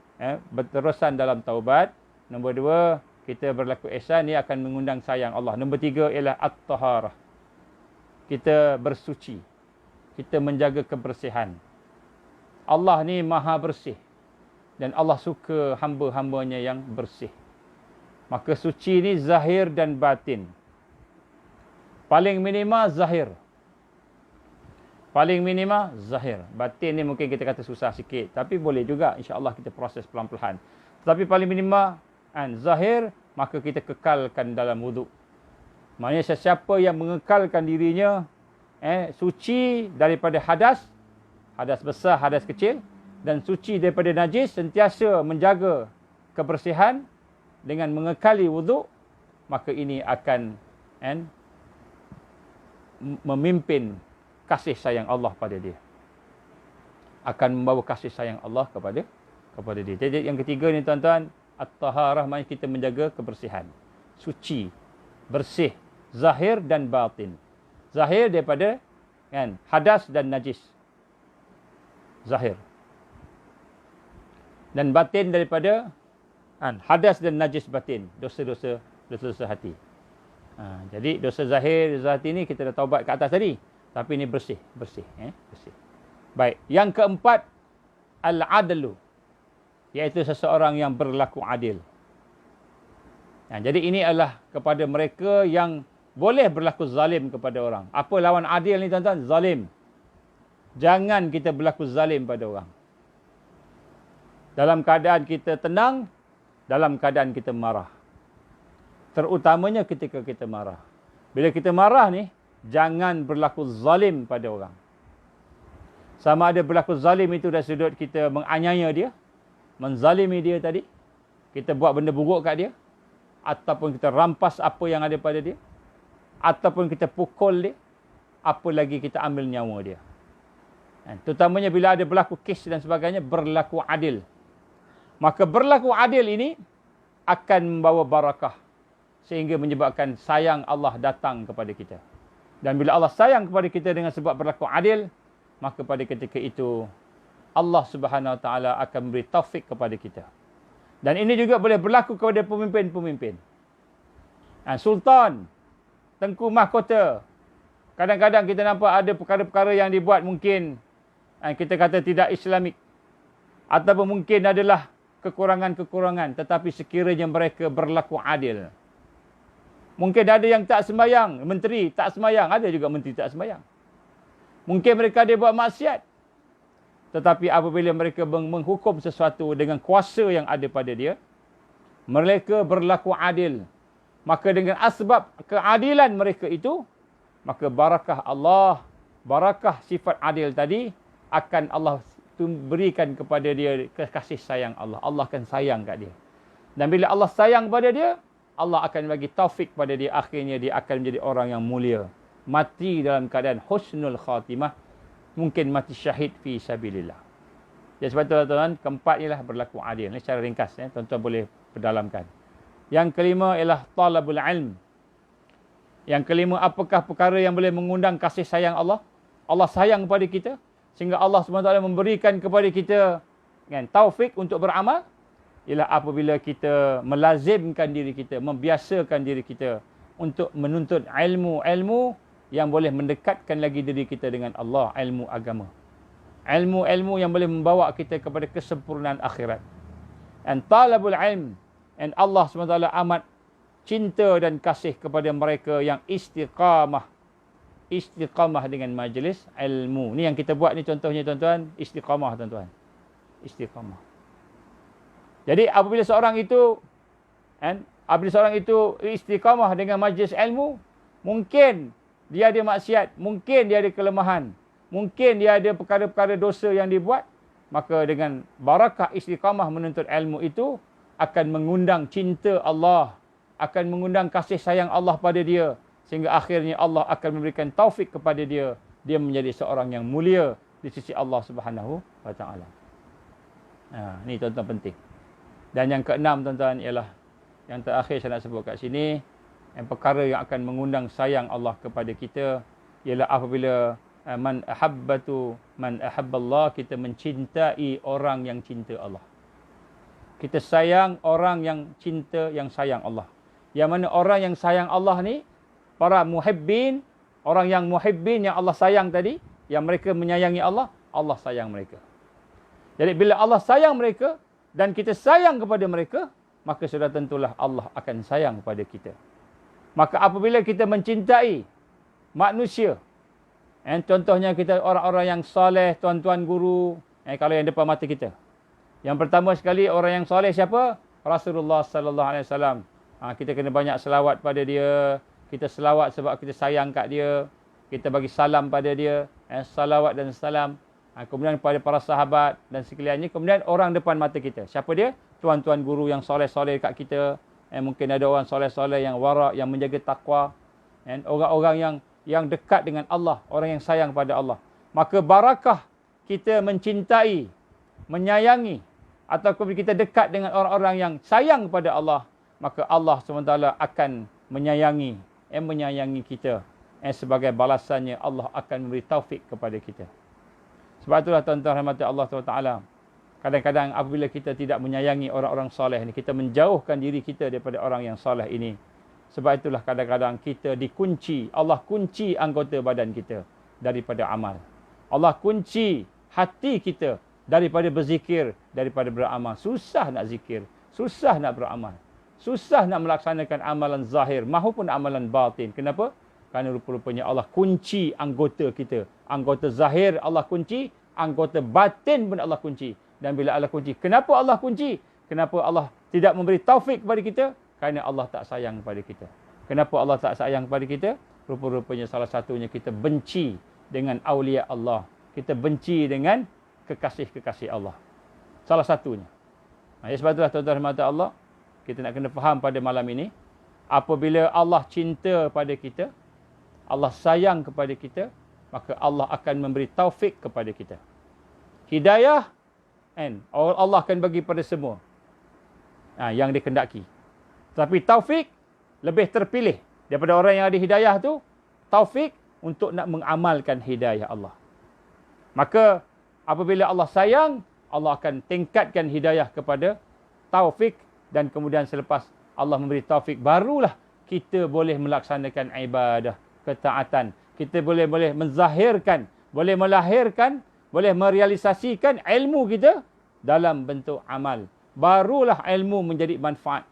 berterusan dalam taubat. Nombor 2, kita berlaku ihsan, ni akan mengundang sayang Allah. Nombor 3 ialah at-taharah. Kita bersuci. Kita menjaga kebersihan. Allah ni maha bersih. Dan Allah suka hamba-hambanya yang bersih. Maka suci ni zahir dan batin. Paling minima zahir. Paling minima zahir. Batin ni mungkin kita kata susah sikit. Tapi boleh juga, insya-Allah kita proses pelan-pelan. Tapi paling minima zahir, maka kita kekalkan dalam wuduk. Maknanya sesiapa yang mengekalkan dirinya suci daripada hadas, hadas besar, hadas kecil, dan suci daripada najis, sentiasa menjaga kebersihan dengan mengekali wuduk, maka ini akan memimpin kasih sayang Allah pada dia. Akan membawa kasih sayang Allah kepada dia. Jadi yang ketiga ni tuan-tuan, at-taharah, maknanya kita menjaga kebersihan. Suci, bersih, zahir dan batin. Zahir daripada hadas dan najis. Zahir. Dan batin daripada hadas dan najis batin. Dosa-dosa hati. Jadi dosa zahir, dosa hati ni kita dah taubat ke atas tadi. Tapi ini bersih. Bersih. Baik. Yang keempat, al-adlu. Iaitu seseorang yang berlaku adil. Jadi ini adalah kepada mereka yang boleh berlaku zalim kepada orang. Apa lawan adil ni tuan-tuan? Zalim. Jangan kita berlaku zalim pada orang. Dalam keadaan kita tenang, dalam keadaan kita marah. Terutamanya ketika kita marah. Bila kita marah ni, jangan berlaku zalim pada orang. Sama ada berlaku zalim itu dari sudut kita menganiaya dia, menzalimi dia tadi, kita buat benda buruk kat dia, ataupun kita rampas apa yang ada pada dia, ataupun kita pukul dia, apa lagi kita ambil nyawa dia. Terutamanya bila ada berlaku kes dan sebagainya, berlaku adil. Maka berlaku adil ini akan membawa barakah sehingga menyebabkan sayang Allah datang kepada kita. Dan bila Allah sayang kepada kita dengan sebab berlaku adil, maka pada ketika itu Allah Subhanahu Wa Taala akan memberi taufik kepada kita. Dan ini juga boleh berlaku kepada pemimpin-pemimpin. Sultan, tengku mahkota. Kadang-kadang kita nampak ada perkara-perkara yang dibuat mungkin kita kata tidak Islamik. Ataupun mungkin adalah kekurangan-kekurangan. Tetapi sekiranya mereka berlaku adil. Mungkin ada yang tak sembahyang. Menteri tak sembahyang. Ada juga menteri tak sembahyang. Mungkin mereka ada buat maksiat. Tetapi apabila mereka menghukum sesuatu dengan kuasa yang ada pada dia. Mereka berlaku adil. Maka dengan asbab keadilan mereka itu. Maka barakah Allah. Barakah sifat adil tadi. Akan Allah berikan kepada dia kasih sayang Allah. Allah akan sayang kat dia. Dan bila Allah sayang pada dia, Allah akan bagi taufik pada dia. Akhirnya dia akan menjadi orang yang mulia. Mati dalam keadaan husnul khatimah. Mungkin mati syahid fi sabilillah. Jadi sebab itulah tuan-tuan, keempat ialah berlaku adil. Ini secara ringkas. Tuan-tuan boleh perdalamkan. Yang kelima ialah talabul ilm. Yang kelima, apakah perkara yang boleh mengundang kasih sayang Allah? Allah sayang kepada kita. Sehingga Allah SWT memberikan kepada kita taufik untuk beramal. Ialah apabila kita melazimkan diri kita, membiasakan diri kita untuk menuntut ilmu-ilmu yang boleh mendekatkan lagi diri kita dengan Allah, ilmu agama. Ilmu-ilmu yang boleh membawa kita kepada kesempurnaan akhirat. And talabul ilm. And Allah SWT amat cinta dan kasih kepada mereka yang istiqamah. Istiqamah dengan majlis ilmu. Ni yang kita buat ni contohnya tuan-tuan. Istiqamah tuan-tuan. Istiqamah. Jadi apabila seorang itu istiqamah dengan majlis ilmu, mungkin dia ada maksiat, mungkin dia ada kelemahan, mungkin dia ada perkara-perkara dosa yang dibuat, maka dengan barakah istiqamah menuntut ilmu itu akan mengundang cinta Allah, akan mengundang kasih sayang Allah pada dia, sehingga akhirnya Allah akan memberikan taufik kepada dia, dia menjadi seorang yang mulia di sisi Allah Subhanahu Wa Taala. Ni tuan-tuan penting. Dan yang keenam tuan-tuan ialah yang terakhir saya nak sebut kat sini, yang perkara yang akan mengundang sayang Allah kepada kita ialah apabila man ahabballah, kita mencintai orang yang cinta Allah. Kita sayang orang yang cinta, yang sayang Allah. Yang mana orang yang sayang Allah ni, para muhibbin, orang yang muhibbin yang Allah sayang tadi, yang mereka menyayangi Allah, Allah sayang mereka. Jadi bila Allah sayang mereka dan kita sayang kepada mereka, maka sudah tentulah Allah akan sayang kepada kita. Maka apabila kita mencintai manusia, contohnya kita orang-orang yang soleh, tuan-tuan guru, kalau yang depan mata kita. Yang pertama sekali orang yang soleh siapa? Rasulullah sallallahu alaihi wasallam. Kita kena banyak selawat pada dia. Kita selawat sebab kita sayang kat dia. Kita bagi salam pada dia. Salawat dan salam. Kemudian kepada para sahabat dan sekaliannya. Kemudian orang depan mata kita. Siapa dia? Tuan-tuan guru yang soleh-soleh kat kita. Mungkin ada orang soleh-soleh yang wara', yang menjaga takwa. Orang-orang yang dekat dengan Allah. Orang yang sayang pada Allah. Maka barakah kita mencintai, menyayangi, ataupun kita dekat dengan orang-orang yang sayang kepada Allah. Maka Allah SWT akan menyayangi kita. Sebagai balasannya Allah akan memberi taufik kepada kita. Sebab itulah tuan-tuan rahmati Allah SWT. Kadang-kadang apabila kita tidak menyayangi orang-orang soleh ni, kita menjauhkan diri kita daripada orang yang soleh ini. Sebab itulah kadang-kadang kita dikunci. Allah kunci anggota badan kita daripada amal. Allah kunci hati kita daripada berzikir, daripada beramal. Susah nak zikir. Susah nak beramal. Susah nak melaksanakan amalan zahir mahupun amalan batin. Kenapa? Kerana rupa-rupanya Allah kunci anggota kita. Anggota zahir Allah kunci, anggota batin pun Allah kunci. Dan bila Allah kunci, kenapa Allah kunci? Kenapa Allah tidak memberi taufik kepada kita? Kerana Allah tak sayang kepada kita. Kenapa Allah tak sayang kepada kita? Rupa-rupanya salah satunya kita benci dengan awliya Allah. Kita benci dengan kekasih-kekasih Allah. Salah satunya. Sebab itulah tuan-tuan rahmat Allah, kita nak kena faham pada malam ini, apabila Allah cinta pada kita, Allah sayang kepada kita, maka Allah akan memberi taufik kepada kita. Hidayah, kan, Allah akan bagi pada semua yang dikehendaki. Tapi taufik lebih terpilih daripada orang yang ada hidayah tu, taufik untuk nak mengamalkan hidayah Allah. Maka apabila Allah sayang, Allah akan tingkatkan hidayah kepada taufik, dan kemudian selepas Allah memberi taufik, barulah kita boleh melaksanakan ibadah, ketaatan. Kita boleh menzahirkan, boleh melahirkan, boleh merealisasikan ilmu kita dalam bentuk amal. Barulah ilmu menjadi manfaat.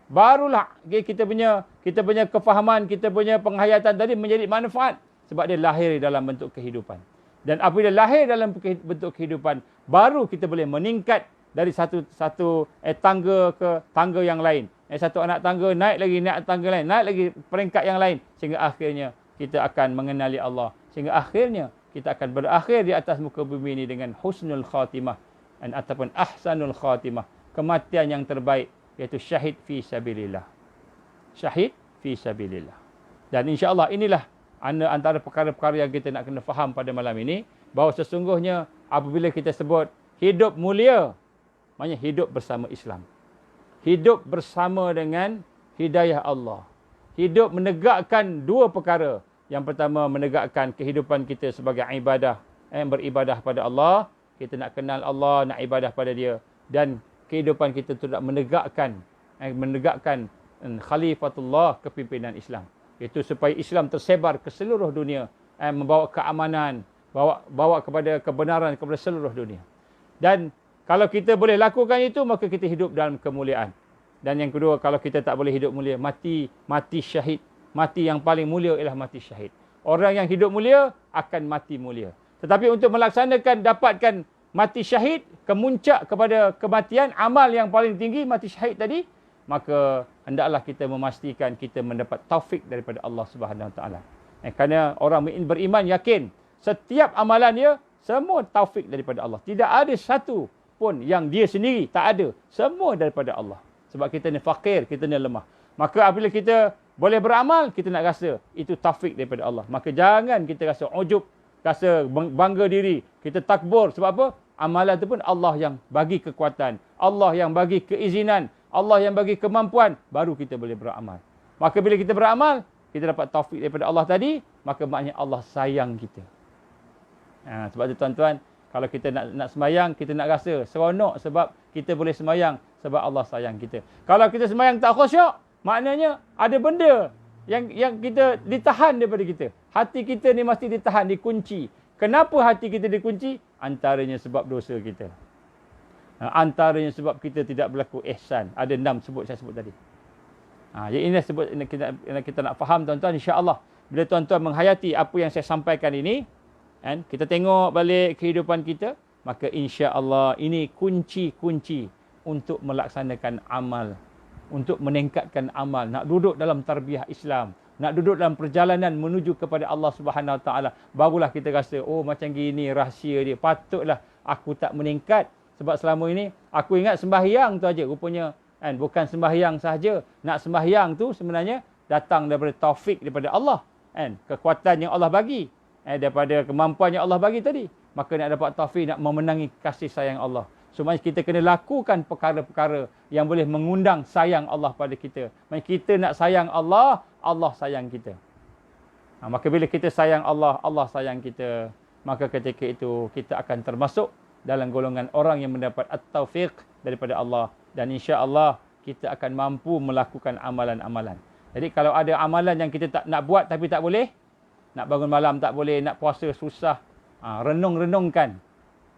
Barulah kita punya kefahaman, kita punya penghayatan tadi menjadi manfaat. Sebab dia lahir dalam bentuk kehidupan. Dan apabila lahir dalam bentuk kehidupan, baru kita boleh meningkat dari satu tangga ke tangga yang lain. Satu anak tangga naik tangga lain, naik lagi peringkat yang lain. Sehingga akhirnya kita akan mengenali Allah. Sehingga akhirnya kita akan berakhir di atas muka bumi ini dengan husnul khatimah ataupun ahsanul khatimah. Kematian yang terbaik, iaitu syahid fi sabilillah. Syahid fi sabilillah. Dan insya-Allah inilah antara perkara-perkara yang kita nak kena faham pada malam ini, bahawa sesungguhnya apabila kita sebut hidup mulia, maknanya hidup bersama Islam. Hidup bersama dengan hidayah Allah. Hidup menegakkan dua perkara. Yang pertama, menegakkan kehidupan kita sebagai ibadah, beribadah pada Allah. Kita nak kenal Allah, nak ibadah pada Dia. Dan kehidupan kita itu nak menegakkan khalifatullah, kepimpinan Islam. Itu supaya Islam tersebar ke seluruh dunia, membawa keamanan, bawa kepada kebenaran kepada seluruh dunia. Dan kalau kita boleh lakukan itu, maka kita hidup dalam kemuliaan. Dan yang kedua, kalau kita tak boleh hidup mulia, mati syahid. Mati yang paling mulia ialah mati syahid. Orang yang hidup mulia akan mati mulia. Tetapi untuk melaksanakan, dapatkan mati syahid, kemuncak kepada kematian, amal yang paling tinggi, mati syahid tadi, maka hendaklah kita memastikan kita mendapat taufik daripada Allah Subhanahu Wa Taala. Kerana orang beriman yakin setiap amalan dia semua taufik daripada Allah. Tidak ada satu pun yang dia sendiri, tak ada. Semua daripada Allah. Sebab kita ni fakir, kita ni lemah. Maka apabila kita boleh beramal, kita nak rasa itu taufik daripada Allah. Maka jangan kita rasa ujub, rasa bangga diri. Kita takbur. Sebab apa? Amalan itu pun Allah yang bagi kekuatan. Allah yang bagi keizinan. Allah yang bagi kemampuan. Baru kita boleh beramal. Maka bila kita beramal, kita dapat taufik daripada Allah tadi, maka maknanya Allah sayang kita. Sebab itu tuan-tuan, kalau kita nak semayang, kita nak rasa seronok sebab kita boleh semayang sebab Allah sayang kita. Kalau kita semayang tak khusyuk, maknanya ada benda yang kita ditahan daripada kita. Hati kita ni mesti ditahan, dikunci. Kenapa hati kita dikunci? Antaranya sebab dosa kita. Antaranya sebab kita tidak berlaku ihsan. Ada 6 saya sebut tadi. Jadi ini kita nak faham tuan-tuan, insya-Allah. Bila tuan-tuan menghayati apa yang saya sampaikan ini, kita tengok balik kehidupan kita, maka insya-Allah ini kunci-kunci untuk melaksanakan amal, untuk meningkatkan amal, nak duduk dalam tarbiyah Islam, nak duduk dalam perjalanan menuju kepada Allah Subhanahu Wa Taala, barulah kita rasa, oh macam gini rahsia dia, patutlah aku tak meningkat sebab selama ini aku ingat sembahyang tu aja, rupanya bukan sembahyang sahaja. Nak sembahyang tu sebenarnya datang daripada taufik daripada Allah, kekuatan yang Allah bagi, daripada kemampuan yang Allah bagi tadi. Maka nak dapat taufik, nak memenangi kasih sayang Allah. Semuanya kita kena lakukan perkara-perkara yang boleh mengundang sayang Allah pada kita. Maksudnya kita nak sayang Allah, Allah sayang kita. Maka bila kita sayang Allah, Allah sayang kita, maka ketika itu kita akan termasuk dalam golongan orang yang mendapat at-taufiq daripada Allah. Dan insya-Allah kita akan mampu melakukan amalan-amalan. Jadi kalau ada amalan yang kita tak nak buat tapi tak boleh, nak bangun malam tak boleh, nak puasa susah, renung-renungkan.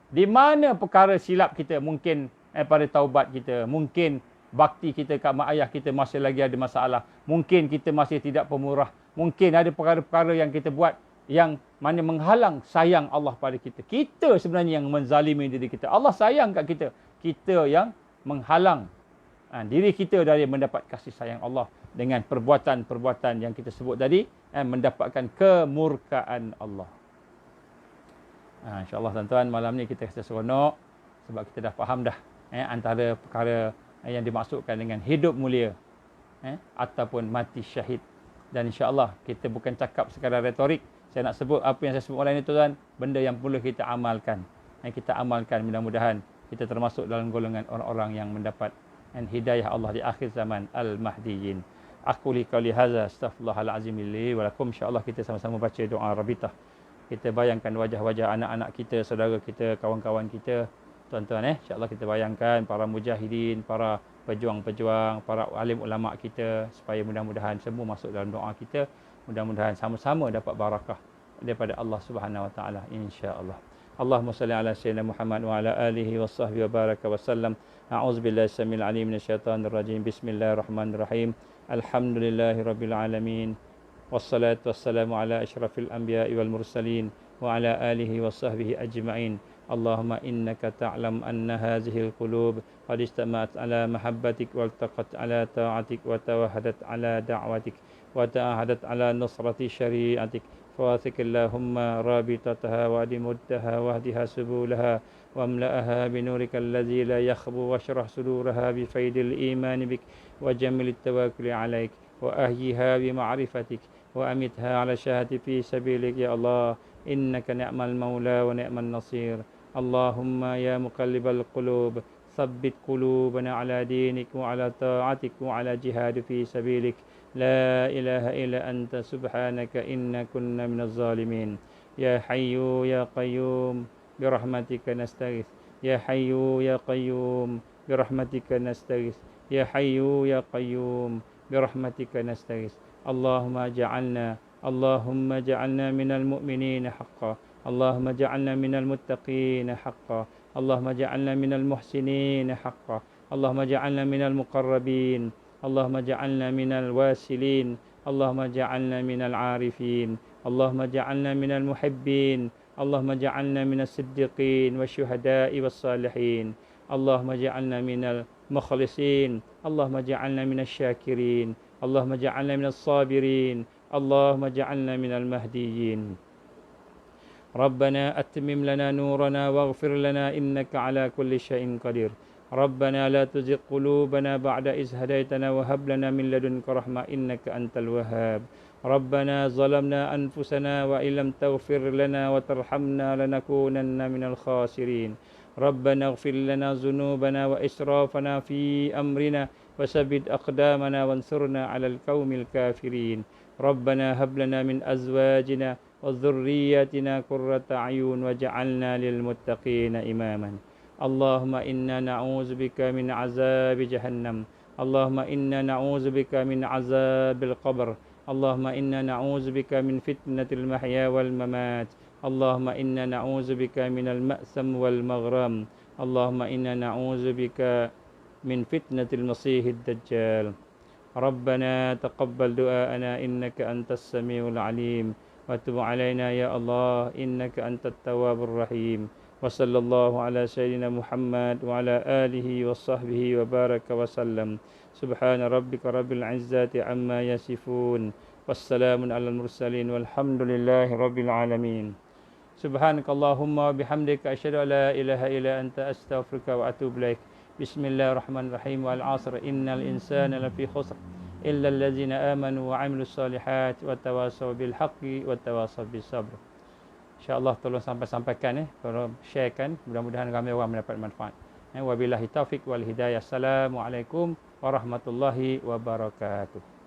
Di mana perkara silap kita, mungkin pada taubat kita, mungkin bakti kita kat mak ayah kita masih lagi ada masalah, mungkin kita masih tidak pemurah, mungkin ada perkara-perkara yang kita buat yang mana menghalang sayang Allah pada kita. Kita sebenarnya yang menzalimi diri kita. Allah sayang kat kita. Kita yang menghalang diri kita dari mendapat kasih sayang Allah dengan perbuatan-perbuatan yang kita sebut tadi, mendapatkan kemurkaan Allah. InsyaAllah tuan-tuan, malam ni kita rasa seronok sebab kita dah faham dah antara perkara yang dimaksudkan dengan hidup mulia ataupun mati syahid. Dan insyaAllah kita bukan cakap sekadar retorik, Saya nak sebut apa yang saya sebut malam ini tuan, benda yang perlu kita amalkan. Yang kita amalkan, mudah-mudahan kita termasuk dalam golongan orang-orang yang mendapat hidayah Allah di akhir zaman, al-mahdiyin. Aku li qauli hadza astaghfirullahalazim li wa lakum. Insya-Allah kita sama-sama baca doa rabitah. Kita bayangkan wajah-wajah anak-anak kita, saudara kita, kawan-kawan kita, tuan-tuan insya-Allah kita bayangkan para mujahidin, para pejuang-pejuang, para alim ulama kita, supaya mudah-mudahan semua masuk dalam doa kita. Mudah-mudahan sama-sama dapat barakah daripada Allah Subhanahu wa taala, insya-Allah. Allahumma salli ala sayyidina Muhammad wa ala alihi wa sahbihi wa baraka wa sallam. A'udzubillahi samil alim minasyaitonir rajim. Bismillahirrahmanirrahim. Alhamdulillahirabbil alamin. Wassalatu wassalamu ala asyrafil anbiya'i wal mursalin wa ala alihi wa sahbihi ajma'in. Allahumma innaka ta'lam anna hadhihi al-qulub qad istama'at ala mahabbatik wa iltaqat ala ta'atik wa tawahadat ala da'watik wa ta'ahadat ala nusrati syari'atik. فواثق اللهم رابطتها وأدمدها واهدها سبولها واملأها بنورك الذي لا يخبو واشرح صدورها بفيض الإيمان بك وجمل التوكل عليك وأهيها بمعرفتك وأمتها على الشهادة في سبيلك يا الله إنك نعم المولى ونعم النصير. اللهم يا مقلب القلوب ثبت قلوبنا على دينك وعلى طاعتك وعلى جهاد في سبيلك. لا إله إلا أنت سبحانك إنا كنا من الظالمين. يا حي يا قيوم برحمتك نستغيث. يا حي يا قيوم برحمتك نستغيث. يا حي يا قيوم برحمتك نستغيث. اللهم اجعلنا من المؤمنين حقا. اللهم اجعلنا من المتقين حقا. اللهم اجعلنا من المحسنين حقا. اللهم اجعلنا من المقربين. اللهم اجعلنا من الواسلين. اللهم اجعلنا من العارفين. اللهم اجعلنا من المحبين. اللهم اجعلنا من الصديقين والشهداء والصالحين. اللهم اجعلنا من المخلصين. اللهم اجعلنا من الشاكرين. اللهم اجعلنا من الصابرين. اللهم اجعلنا من المهديين. ربنا أتمم لنا نورنا واغفر لنا إنك على كل شيء قدير. ربنا لا تزغ قلوبنا بعد إذ هديتنا وهب لنا من لدنك رحمة إنك أنت الوهاب. ربنا ظلمنا أنفسنا وإن لم تغفر لنا وترحمنا لنكونن من الخاسرين. ربنا اغفر لنا ذنوبنا وإسرافنا في أمرنا وثبت أقدامنا وانصرنا على القوم الكافرين. ربنا هب لنا من أزواجنا وذرياتنا قرة أعين واجعلنا للمتقين إماما. اللهم إنا نعوذ بك من عذاب جهنم. اللهم إنا نعوذ بك من عذاب القبر. اللهم إنا نعوذ بك من فتنة المحيا والممات. اللهم إنا نعوذ بك من المأثم والمغرم. اللهم إنا نعوذ بك من فتنة المسيح الدجال. ربنا تقبل دعاءنا إنك أنت السميع العليم وتب علينا يا الله إنك أنت التواب الرحيم. وصلى الله على سيدنا محمد وعلى آله وصحبه وبارك وسلم. سبحان ربك رب العزة عما يصفون والسلام على المرسلين والحمد لله رب العالمين. سبحانك اللهم وبحمدك أشهد أن لا إله إلا أنت أستغفرك وأتوب إليك. بسم الله الرحمن الرحيم. والعصر إن الإنسان لفي خسر إلا الذين آمنوا وعملوا الصالحات وتواصوا بالحق وتواصوا بالصبر. InsyaAllah tolong sampaikan tolong sharekan, mudah-mudahan ramai orang mendapat manfaat. Wabillahi taufik wal hidayah. Assalamualaikum warahmatullahi wabarakatuh.